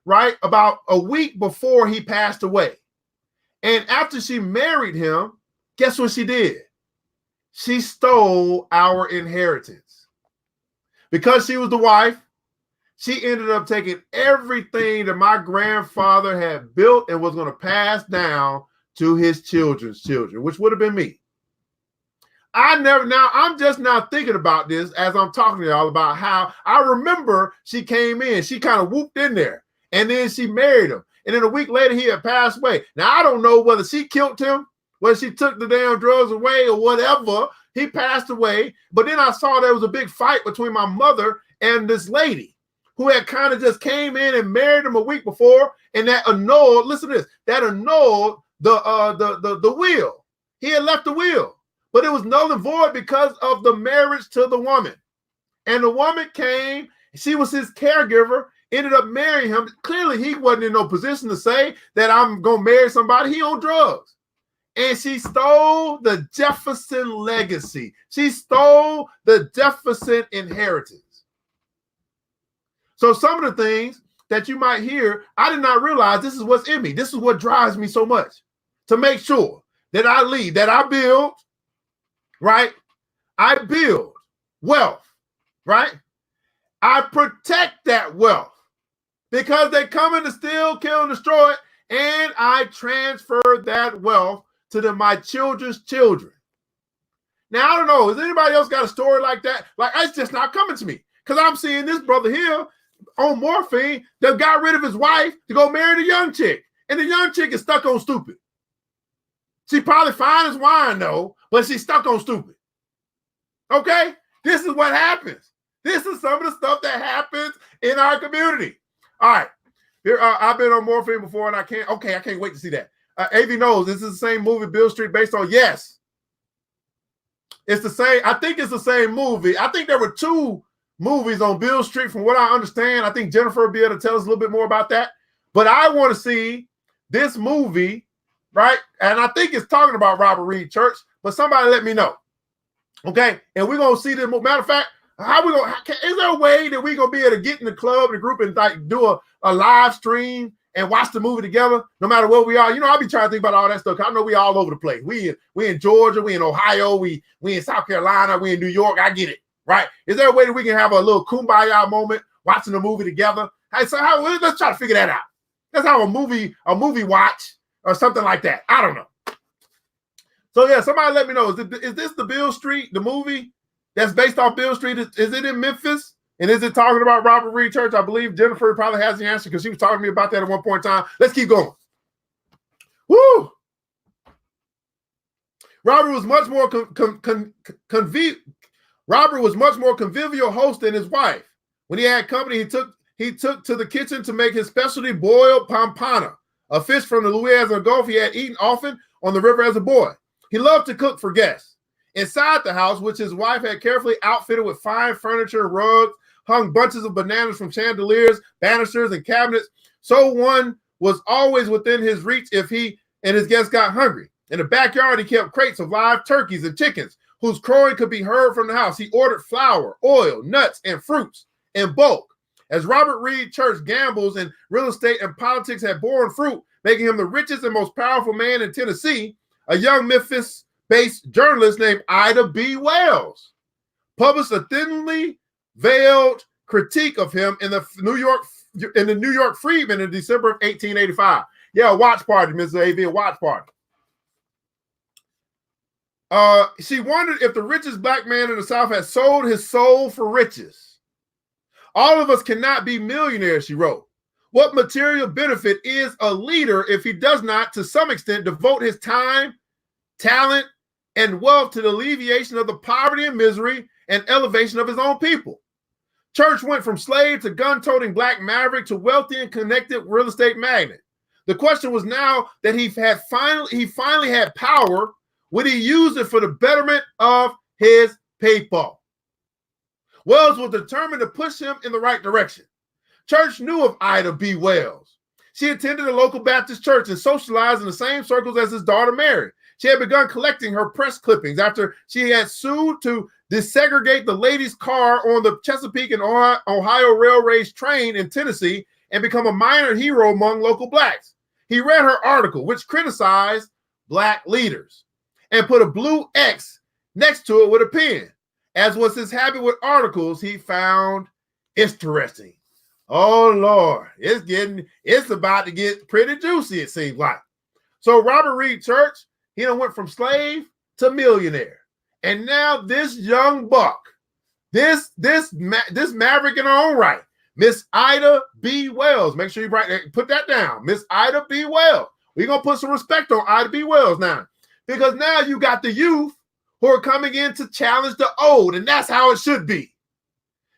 [SPEAKER 1] right, about a week before he passed away. And after she married him, guess what she did? She stole our inheritance. Because she was the wife, she ended up taking everything that my grandfather had built and was going to pass down to his children's children, which would have been me. I'm just now thinking about this as I'm talking to y'all about how I remember she came in, she kind of whooped in there, and then she married him. And then a week later, he had passed away. Now, I don't know whether she killed him, whether she took the damn drugs away or whatever. He passed away. But then I saw there was a big fight between my mother and this lady who had kind of just came in and married him a week before. And that annulled, listen to this, that annulled the will. He had left the will, but it was null and void because of the marriage to the woman. And the woman came, she was his caregiver, ended up marrying him. Clearly, he wasn't in no position to say that I'm going to marry somebody. He on drugs. And she stole the Jefferson legacy. She stole the Jefferson inheritance. So some of the things that you might hear, I did not realize this is what's in me. This is what drives me so much, to make sure that I lead, that I build, right? I build wealth, right? I protect that wealth because they come in to steal, kill, and destroy it, and I transfer that wealth to my children's children. Now, I don't know, has anybody else got a story like that? Like, it's just not coming to me because I'm seeing this brother here on morphine that got rid of his wife to go marry the young chick, and the young chick is stuck on stupid. She probably fine as wine, though, but she's stuck on stupid. Okay? This is what happens. This is some of the stuff that happens in our community. All right. Here, I've been on morphine before, and I can't wait to see that. AV knows this is the same movie Bill Street based on. Yes. It's the same. I think it's the same movie. I think there were two movies on Bill Street from what I understand. I think Jennifer will be able to tell us a little bit more about that. But I want to see this movie, right? And I think it's talking about Robert Reed Church, but somebody let me know. Okay? And we're going to see this movie. Matter of fact, is there a way that we're going to be able to get in the club, the group, and like do a live stream and watch the movie together, no matter where we are? You know, I'll be trying to think about all that stuff. I know we all over the place. We in Georgia, we in Ohio, we in South Carolina, we in New York. I get it, right? Is there a way that we can have a little kumbaya moment watching the movie together? Hey, so let's try to figure that out. Let's have a movie watch or something like that. I don't know. So yeah, somebody let me know. Is this the Bill Street, the movie that's based off Bill Street? Is it in Memphis? And is it talking about Robert Reed Church? I believe Jennifer probably has the answer because she was talking to me about that at one point in time. Let's keep going. Woo! Robert was much more convivial host than his wife. When he had company, he took to the kitchen to make his specialty boiled pampana, a fish from the Louisiana Gulf he had eaten often on the river as a boy. He loved to cook for guests. Inside the house, which his wife had carefully outfitted with fine furniture, rugs, hung bunches of bananas from chandeliers, banisters, and cabinets, so one was always within his reach if he and his guests got hungry. In the backyard, he kept crates of live turkeys and chickens whose crowing could be heard from the house. He ordered flour, oil, nuts, and fruits in bulk. As Robert Reed Church gambles in real estate and politics had borne fruit, making him the richest and most powerful man in Tennessee, a young Memphis-based journalist named Ida B. Wells published a thinly veiled critique of him in the New York Freedman in December of 1885. Yeah, a watch party, Mrs. A.V., a watch party. She wondered if the richest black man in the South had sold his soul for riches. All of us cannot be millionaires, she wrote. What material benefit is a leader if he does not, to some extent, devote his time, talent, and wealth to the alleviation of the poverty and misery and elevation of his own people? Church went from slave to gun-toting black maverick to wealthy and connected real estate magnate. The question was now that he finally had power, would he use it for the betterment of his people? Wells was determined to push him in the right direction. Church knew of Ida B. Wells. She attended a local Baptist church and socialized in the same circles as his daughter Mary. She had begun collecting her press clippings after she had sued to desegregate the ladies' car on the Chesapeake and Ohio Railways train in Tennessee and become a minor hero among local blacks. He read her article, which criticized black leaders, and put a blue X next to it with a pen. As was his habit with articles, he found interesting. Oh, Lord, it's about to get pretty juicy, it seems like. So Robert Reed Church, he done went from slave to millionaire. And now this young buck, this maverick in her own right, Miss Ida B. Wells. Make sure you put that down. Miss Ida B. Wells. We're going to put some respect on Ida B. Wells now. Because now you got the youth who are coming in to challenge the old. And that's how it should be.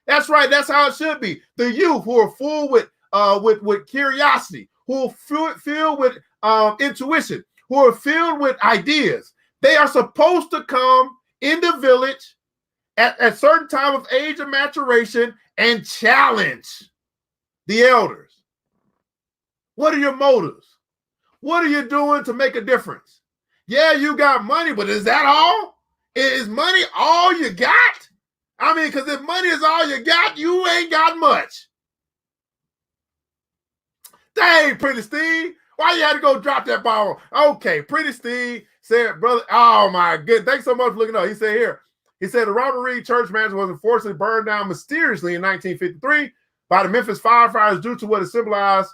[SPEAKER 1] That's right. That's how it should be. The youth who are full with curiosity, who are filled with intuition, who are filled with ideas. They are supposed to come in the village at a certain time of age of maturation and challenge the elders. What are your motives? What are you doing to make a difference? Yeah, you got money, but is that all? Is money all you got? I mean, because if money is all you got, you ain't got much. Dang, Pretty Steve. Why you had to go drop that ball? Okay, Pretty Steve said, brother, oh my goodness. Thanks so much for looking up. He said here, he said the Robert Reed Church mansion was unfortunately burned down mysteriously in 1953 by the Memphis firefighters due to what it symbolized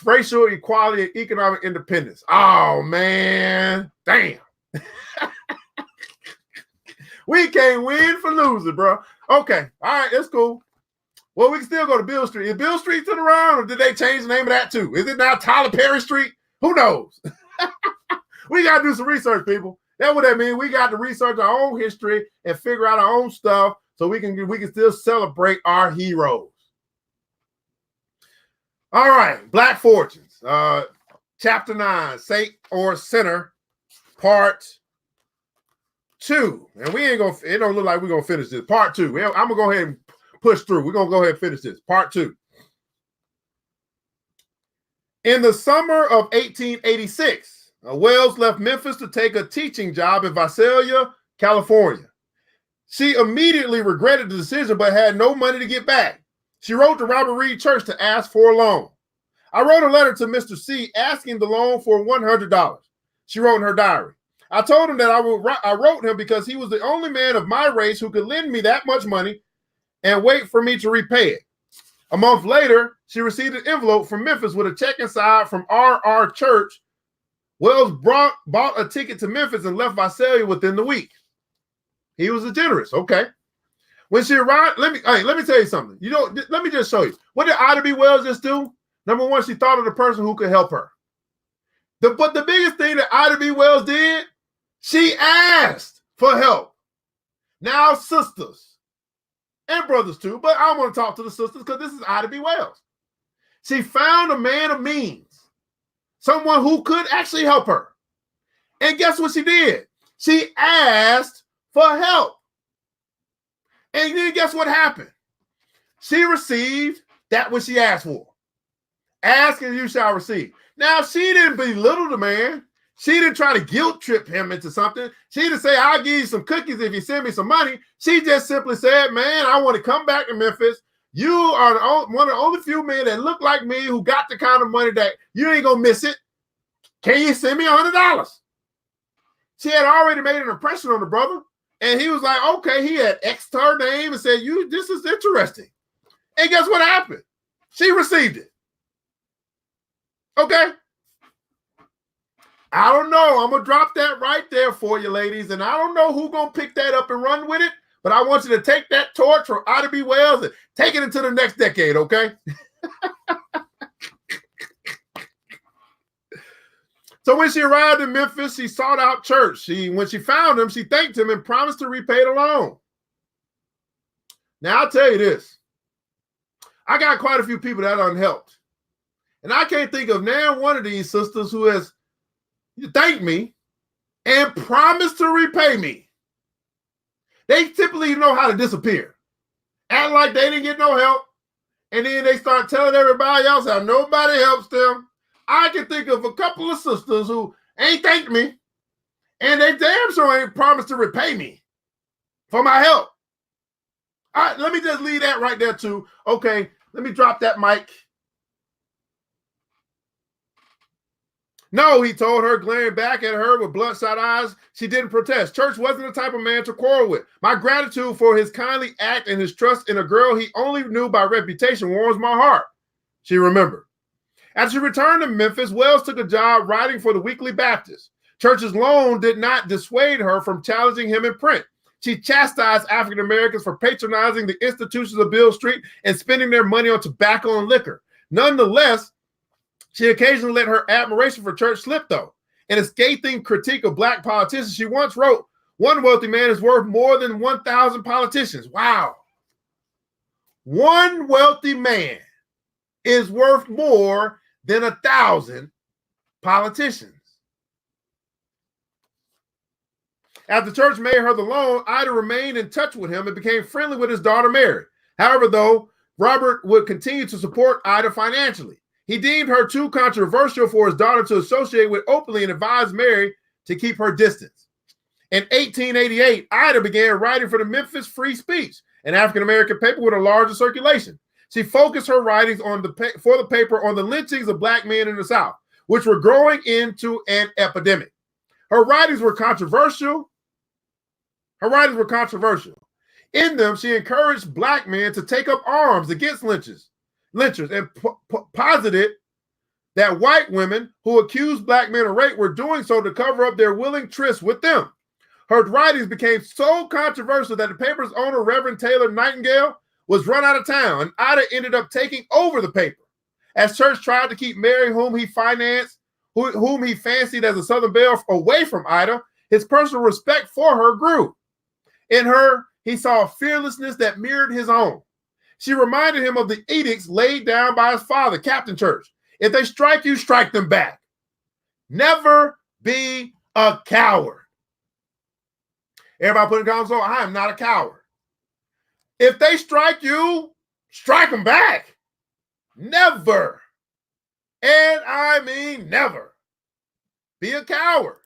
[SPEAKER 1] racial equality and economic independence. Oh, man. Damn. We can't win for losing, bro. Okay. All right. That's cool. Well, we can still go to Bill Street. Is Bill Street still around, or did they change the name of that too? Is it now Tyler Perry Street? Who knows? We got to do some research, people. That's what that means. We got to research our own history and figure out our own stuff so we can still celebrate our heroes. All right. Black Fortunes. Chapter 9, Saint or Sinner, Part 2. And it don't look like we're going to finish this. Part 2. I'm going to go ahead and push through. We're going to go ahead and finish this. Part 2. In the summer of 1886, Wells left Memphis to take a teaching job in Visalia, California. She immediately regretted the decision, but had no money to get back. She wrote to Robert Reed Church to ask for a loan. I wrote a letter to Mr. C asking the loan for $100. She wrote in her diary. I told him that I wrote him because he was the only man of my race who could lend me that much money and wait for me to repay it. A month later, she received an envelope from Memphis with a check inside from R.R. Church. Wells bought a ticket to Memphis and left Visalia within the week. He was a generous. Okay. When she arrived, let me tell you something. Let me just show you. What did Ida B. Wells just do? Number one, she thought of the person who could help her. But the biggest thing that Ida B. Wells did, she asked for help. Now, sisters and brothers too, but I want to talk to the sisters because this is Ida B. Wells. She found a man of means, someone who could actually help her. And guess what she did? She asked for help. And then guess what happened? She received that which she asked for. Ask and you shall receive. Now, she didn't belittle the man. She didn't try to guilt trip him into something. She didn't say, I'll give you some cookies if you send me some money. She just simply said, man, I want to come back to Memphis. You are one of the only few men that look like me who got the kind of money that you ain't going to miss it. Can you send me $100? She had already made an impression on the brother. And he was like, okay, he had X'd her name and said, this is interesting. And guess what happened? She received it. Okay. I don't know. I'm going to drop that right there for you, ladies. And I don't know who's going to pick that up and run with it, but I want you to take that torch from Ida B. Wells and take it into the next decade, okay? So when she arrived in Memphis, she sought out Church. When she found him, she thanked him and promised to repay the loan. Now, I'll tell you this. I got quite a few people that unhelped. And I can't think of now one of these sisters who has thanked me and promised to repay me. They typically know how to disappear. Act like they didn't get no help. And then they start telling everybody else how nobody helps them. I can think of a couple of sisters who ain't thanked me. And they damn sure ain't promised to repay me for my help. All right, let me just leave that right there too. Okay, let me drop that mic. No, he told her, glaring back at her with bloodshot eyes. She didn't protest. Church wasn't the type of man to quarrel with. My gratitude for his kindly act and his trust in a girl he only knew by reputation warms my heart, she remembered. As she returned to Memphis, Wells took a job writing for the Weekly Baptist. Church's loan did not dissuade her from challenging him in print. She chastised African Americans for patronizing the institutions of Beale Street and spending their money on tobacco and liquor. Nonetheless, she occasionally let her admiration for Church slip, though. In a scathing critique of black politicians, she once wrote, "One wealthy man is worth more than 1,000 politicians." Wow. One wealthy man is worth more than 1,000 politicians. After Church made her the loan, Ida remained in touch with him and became friendly with his daughter, Mary. However, though, Robert would continue to support Ida financially. He deemed her too controversial for his daughter to associate with openly and advised Mary to keep her distance. In 1888, Ida began writing for the Memphis Free Speech, an African-American paper with a larger circulation. She focused her writings for the paper on the lynchings of black men in the South, which were growing into an epidemic. Her writings were controversial. In them, she encouraged black men to take up arms against lynchers and posited that white women who accused black men of rape were doing so to cover up their willing trysts with them. Her writings became so controversial that the paper's owner, Reverend Taylor Nightingale, was run out of town, and Ida ended up taking over the paper. As Church tried to keep Mary, whom he financed, whom he fancied as a Southern belle, away from Ida, his personal respect for her grew. In her, he saw a fearlessness that mirrored his own. She reminded him of the edicts laid down by his father, Captain Church. If they strike you, strike them back. Never be a coward. Everybody put in the comments, I am not a coward. If they strike you, strike them back. Never. And I mean never. Be a coward.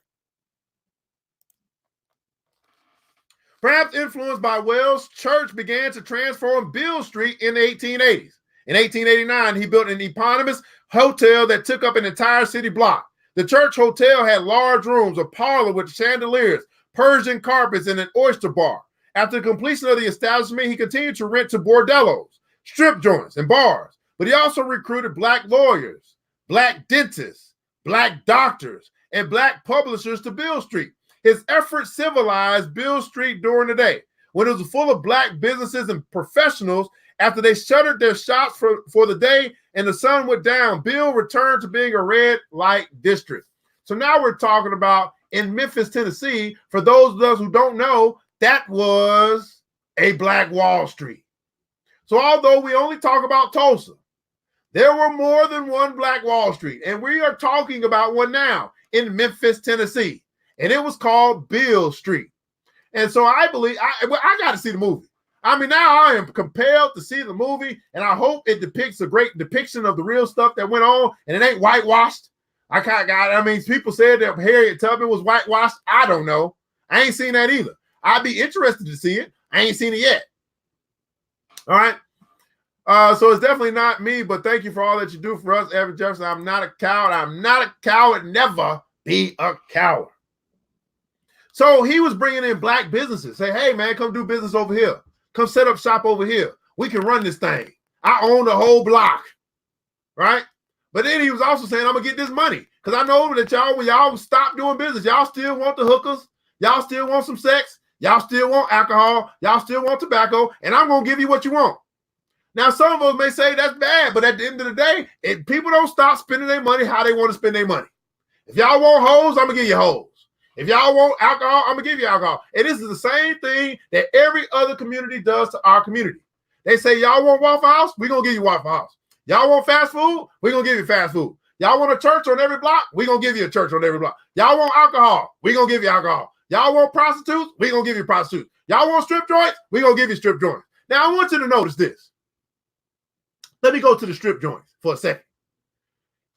[SPEAKER 1] Perhaps influenced by Wells, Church began to transform Beale Street in the 1880s. In 1889, he built an eponymous hotel that took up an entire city block. The Church Hotel had large rooms, a parlor with chandeliers, Persian carpets, and an oyster bar. After the completion of the establishment, he continued to rent to bordellos, strip joints, and bars. But he also recruited black lawyers, black dentists, black doctors, and black publishers to Beale Street. His efforts civilized Beale Street during the day, when it was full of black businesses and professionals. After they shuttered their shops for the day and the sun went down, Beale returned to being a red light district. So now we're talking about in Memphis, Tennessee. For those of us who don't know, that was a Black Wall Street. So although we only talk about Tulsa, there were more than one Black Wall Street, and we are talking about one now in Memphis, Tennessee. And it was called Beale Street. And so I believe, I got to see the movie. I mean, now I am compelled to see the movie, and I hope it depicts a great depiction of the real stuff that went on, and it ain't whitewashed. People said that Harriet Tubman was whitewashed. I don't know. I ain't seen that either. I'd be interested to see it. I ain't seen it yet. All right. So it's definitely not me, but thank you for all that you do for us, Evan Jefferson. I'm not a coward. I'm not a coward. Never be a coward. So he was bringing in black businesses. Say, hey, man, come do business over here. Come set up shop over here. We can run this thing. I own the whole block, right? But then he was also saying, I'm going to get this money because I know that y'all, when y'all stop doing business, y'all still want the hookers. Y'all still want some sex. Y'all still want alcohol. Y'all still want tobacco. And I'm going to give you what you want. Now, some of us may say that's bad, but at the end of the day, people don't stop spending their money how they want to spend their money. If y'all want hoes, I'm going to give you hoes. If y'all want alcohol, I'm going to give you alcohol. And this is the same thing that every other community does to our community. They say, y'all want Waffle House? We're going to give you Waffle House. Y'all want fast food? We're going to give you fast food. Y'all want a church on every block? We're going to give you a church on every block. Y'all want alcohol? We're going to give you alcohol. Y'all want prostitutes? We're going to give you prostitutes. Y'all want strip joints? We're going to give you strip joints. Now, I want you to notice this. Let me go to the strip joints for a second.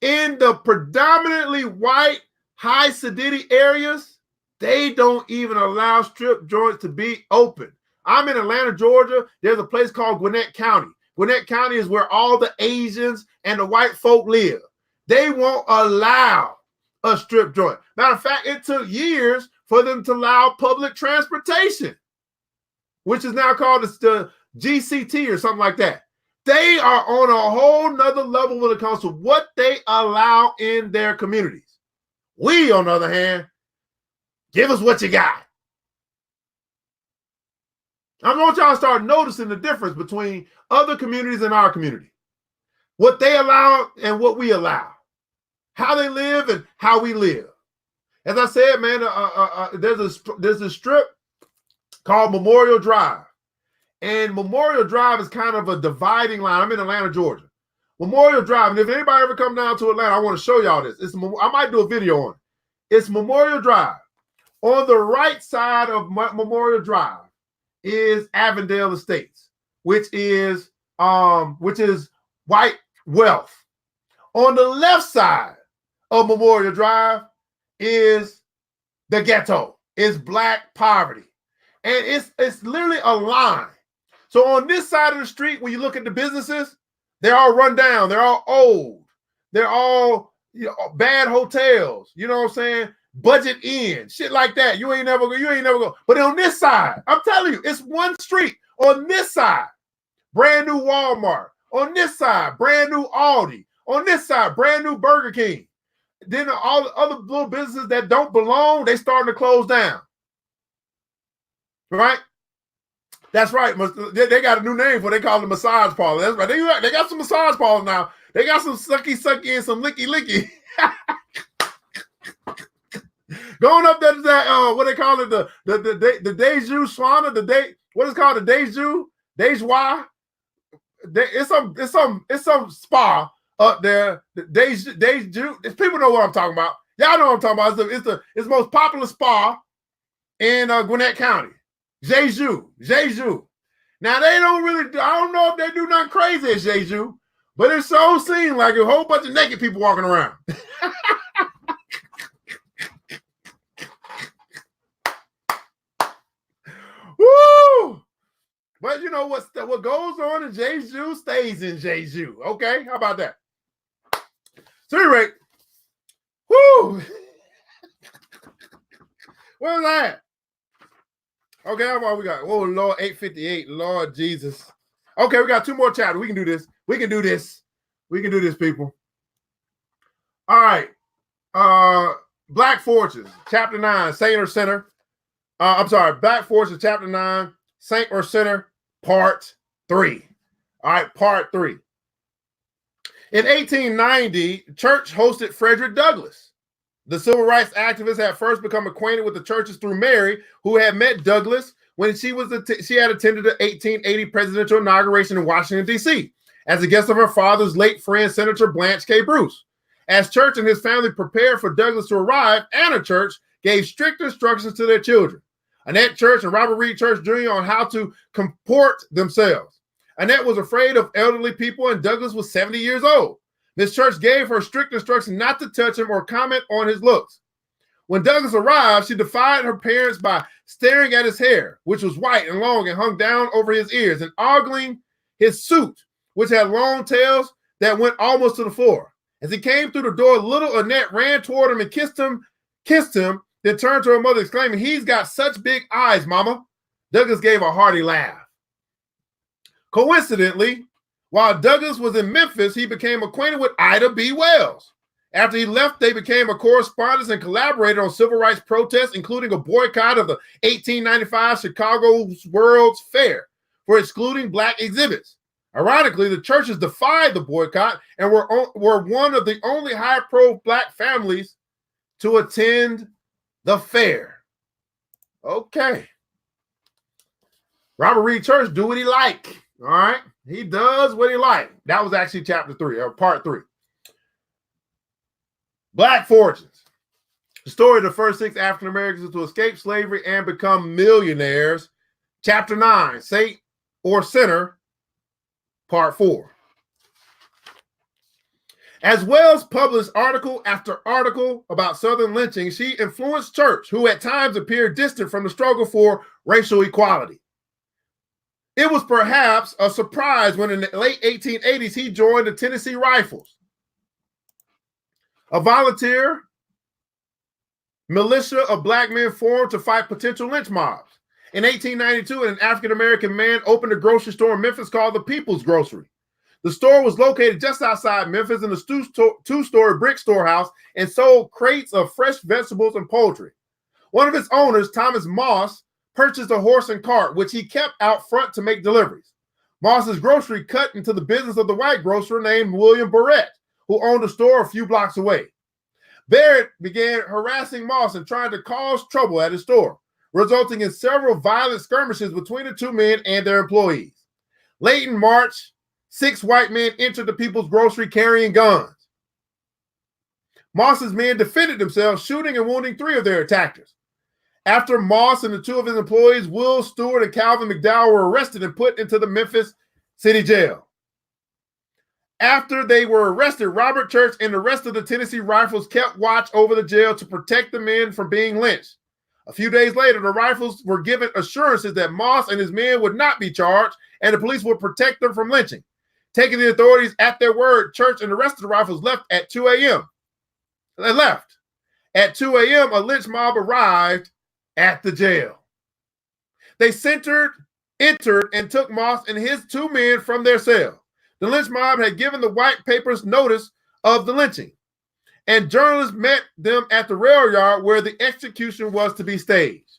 [SPEAKER 1] In the predominantly white, high sedity areas, they don't even allow strip joints to be open. I'm in Atlanta, Georgia. There's a place called Gwinnett County. Gwinnett County is where all the Asians and the white folk live. They won't allow a strip joint. Matter of fact, it took years for them to allow public transportation, which is now called the GCT or something like that. They are on a whole nother level when it comes to what they allow in their communities. We, on the other hand, give us what you got. I want y'all to start noticing the difference between other communities and our community. What they allow and what we allow. How they live and how we live. As I said, man, there's a strip called Memorial Drive. And Memorial Drive is kind of a dividing line. I'm in Atlanta, Georgia. Memorial Drive, and if anybody ever come down to Atlanta, I want to show y'all this. I might do a video on it. It's Memorial Drive. On the right side of Memorial Drive is Avondale Estates, which is white wealth. On the left side of Memorial Drive is the ghetto. It's black poverty. And it's literally a line. So on this side of the street, when you look at the businesses, they're all run down. They're all old. They're all bad hotels. You know what I'm saying? Budget Inn, shit like that. You ain't never go. But on this side, I'm telling you, it's one street. On this side, brand new Walmart. On this side, brand new Aldi. On this side, brand new Burger King. Then all the other little businesses that don't belong, they starting to close down. Right? That's right. They got a new name for it. They call it massage parlor. That's right. They got some massage parlors now. They got some sucky and some licky. Going up there to that, what they call it, the Deju Swana, what is called the Deju It's some spa up there. The Deju. People know what I'm talking about. Y'all know what I'm talking about. It's the most popular spa in Gwinnett County. Jeju. Now they don't really, I don't know if they do nothing crazy at Jeju, but it so seems like a whole bunch of naked people walking around. Woo! But you know what goes on in Jeju stays in Jeju. Okay, how about that? So anyway, woo! Where's that? Okay, how about we got? Oh Lord, 8:58. Lord Jesus. Okay, we got two more chapters. We can do this. We can do this, people. All right. Black Fortunes, chapter 9, Saint or Sinner. Black Fortunes, chapter 9, Saint or Sinner, part 3. All right, part 3. In 1890, the church hosted Frederick Douglass. The civil rights activist had first become acquainted with the churches through Mary, who had met Douglass when she had attended the 1880 presidential inauguration in Washington, D.C., as a guest of her father's late friend, Senator Blanche K. Bruce. As Church and his family prepared for Douglass to arrive, Anna Church gave strict instructions to their children, Annette Church and Robert Reed Church Jr., on how to comport themselves. Annette was afraid of elderly people, and Douglass was 70 years old. Miss Church gave her strict instructions not to touch him or comment on his looks. When Douglass arrived, she defied her parents by staring at his hair, which was white and long and hung down over his ears, and ogling his suit, which had long tails that went almost to the floor. As he came through the door, little Annette ran toward him and kissed him, then turned to her mother, exclaiming, "He's got such big eyes, Mama." Douglass gave a hearty laugh. Coincidentally, while Douglass was in Memphis, he became acquainted with Ida B. Wells. After he left, they became a correspondent and collaborated on civil rights protests, including a boycott of the 1895 Chicago's World's Fair for excluding black exhibits. Ironically, the churches defied the boycott and were one of the only high-pro black families to attend the fair. Okay. Robert Reed Church, do what he like. All right. He does what he likes. That was actually chapter 3 or part 3. Black fortunes. The story of the first 6 African Americans to escape slavery and become millionaires. Chapter 9, Saint or Sinner, part 4. As Wells published article after article about Southern lynching, she influenced Church, who at times appeared distant from the struggle for racial equality. It was perhaps a surprise when in the late 1880s he joined the Tennessee Rifles, a volunteer militia of black men formed to fight potential lynch mobs. In 1892, an African-American man opened a grocery store in Memphis called the People's Grocery. The store was located just outside Memphis in a two-story brick storehouse and sold crates of fresh vegetables and poultry. One of its owners, Thomas Moss, purchased a horse and cart, which he kept out front to make deliveries. Moss's grocery cut into the business of the white grocer named William Barrett, who owned a store a few blocks away. Barrett began harassing Moss and trying to cause trouble at his store, resulting in several violent skirmishes between the two men and their employees. Late in March, 6 white men entered the People's Grocery carrying guns. Moss's men defended themselves, shooting and wounding 3 of their attackers. After Moss and the 2 of his employees, Will Stewart and Calvin McDowell, were arrested and put into the Memphis City Jail. After they were arrested, Robert Church and the rest of the Tennessee Rifles kept watch over the jail to protect the men from being lynched. A few days later, the Rifles were given assurances that Moss and his men would not be charged and the police would protect them from lynching. Taking the authorities at their word, Church and the rest of the Rifles left at 2 a.m. They left. At 2 a.m., a lynch mob arrived at the jail. They entered, and took Moss and his 2 men from their cell. The lynch mob had given the white papers notice of the lynching, and journalists met them at the rail yard where the execution was to be staged.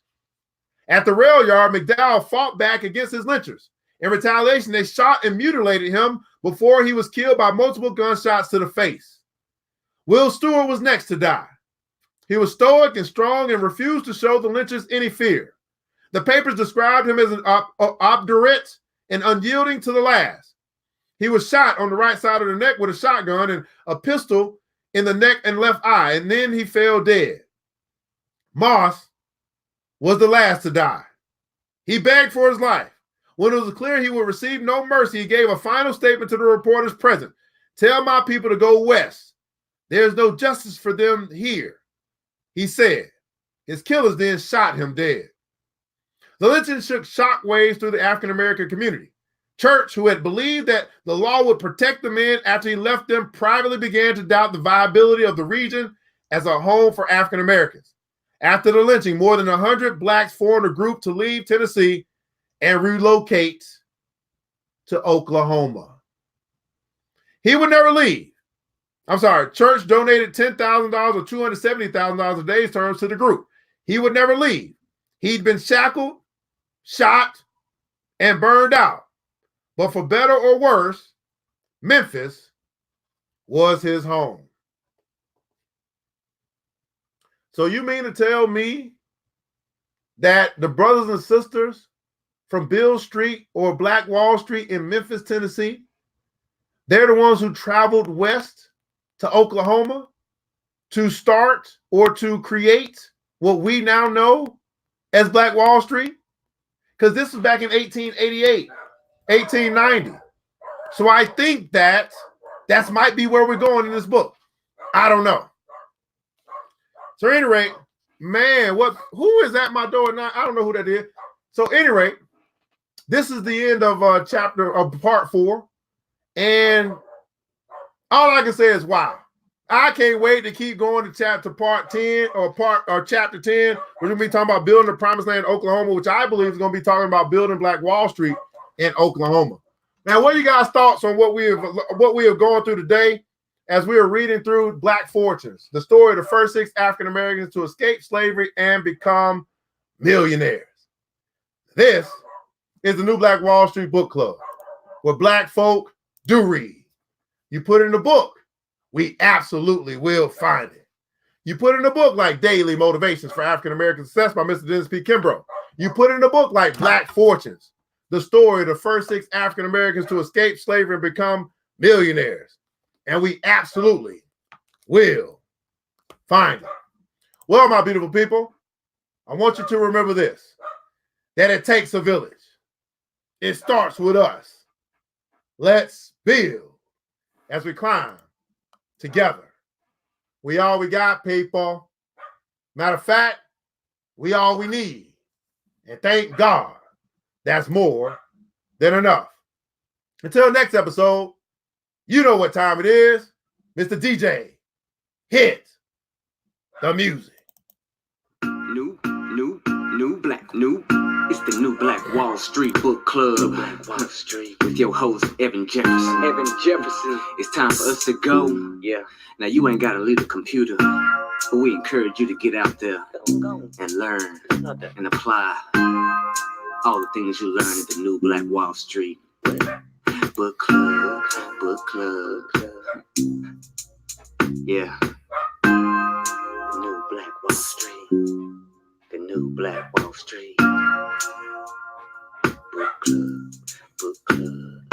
[SPEAKER 1] At the rail yard, McDowell fought back against his lynchers. In retaliation, they shot and mutilated him before he was killed by multiple gunshots to the face. Will Stewart was next to die. He was stoic and strong and refused to show the lynchers any fear. The papers described him as an obdurate and unyielding to the last. He was shot on the right side of the neck with a shotgun and a pistol in the neck and left eye, and then he fell dead. Moss was the last to die. He begged for his life. When it was clear he would receive no mercy, he gave a final statement to the reporters present. "Tell my people to go west. There is no justice for them here," he said. His killers then shot him dead. The lynching shook shockwaves through the African-American community. Church, who had believed that the law would protect the men after he left them, privately began to doubt the viability of the region as a home for African Americans. After the lynching, more than 100 blacks formed a group to leave Tennessee and relocate to Oklahoma. He would never leave. Church donated $10,000 or $270,000 a day's terms to the group. He would never leave. He'd been shackled, shot, and burned out. But for better or worse, Memphis was his home. So you mean to tell me that the brothers and sisters from Beale Street or Black Wall Street in Memphis, Tennessee, they're the ones who traveled west to Oklahoma to start or to create what we now know as Black Wall Street? Because this was back in 1888, 1890. So I think that might be where we're going in this book. I don't know. So at any rate, man, who is at my door now? I don't know who that is. So at any rate, this is the end of part 4. And all I can say is, wow. I can't wait to keep going to part 10 or chapter 10. We're going to be talking about building the promised land in Oklahoma, which I believe is going to be talking about building Black Wall Street in Oklahoma. Now, what are you guys' thoughts on what we have gone through today as we are reading through Black Fortunes, the story of the first 6 African Americans to escape slavery and become millionaires? This is the New Black Wall Street Book Club, where Black folk do read. You put it in the book, we absolutely will find it. You put it in a book like Daily Motivations for African American Success by Mr. Dennis P. Kimbro. You put it in a book like Black Fortunes the story of the first 6 African Americans to escape slavery and become millionaires. And we absolutely will find it. Well, my beautiful people, I want you to remember this, that it takes a village. It starts with us. Let's build as we climb together. We all we got, people. Matter of fact, we all we need. And thank God, that's more than enough. Until next episode, you know what time it is. Mr. DJ, hit the music.
[SPEAKER 2] It's the New Black Wall Street Book Club. Wall Street. With your host, Evan Jefferson. It's time for us to go. Yeah. Now, you ain't got to leave the computer, but we encourage you to get out there and learn and apply all the things you learn at the New Black Wall Street Book Club. Yeah. The New Black Wall Street. The New Black Wall Street Book Club.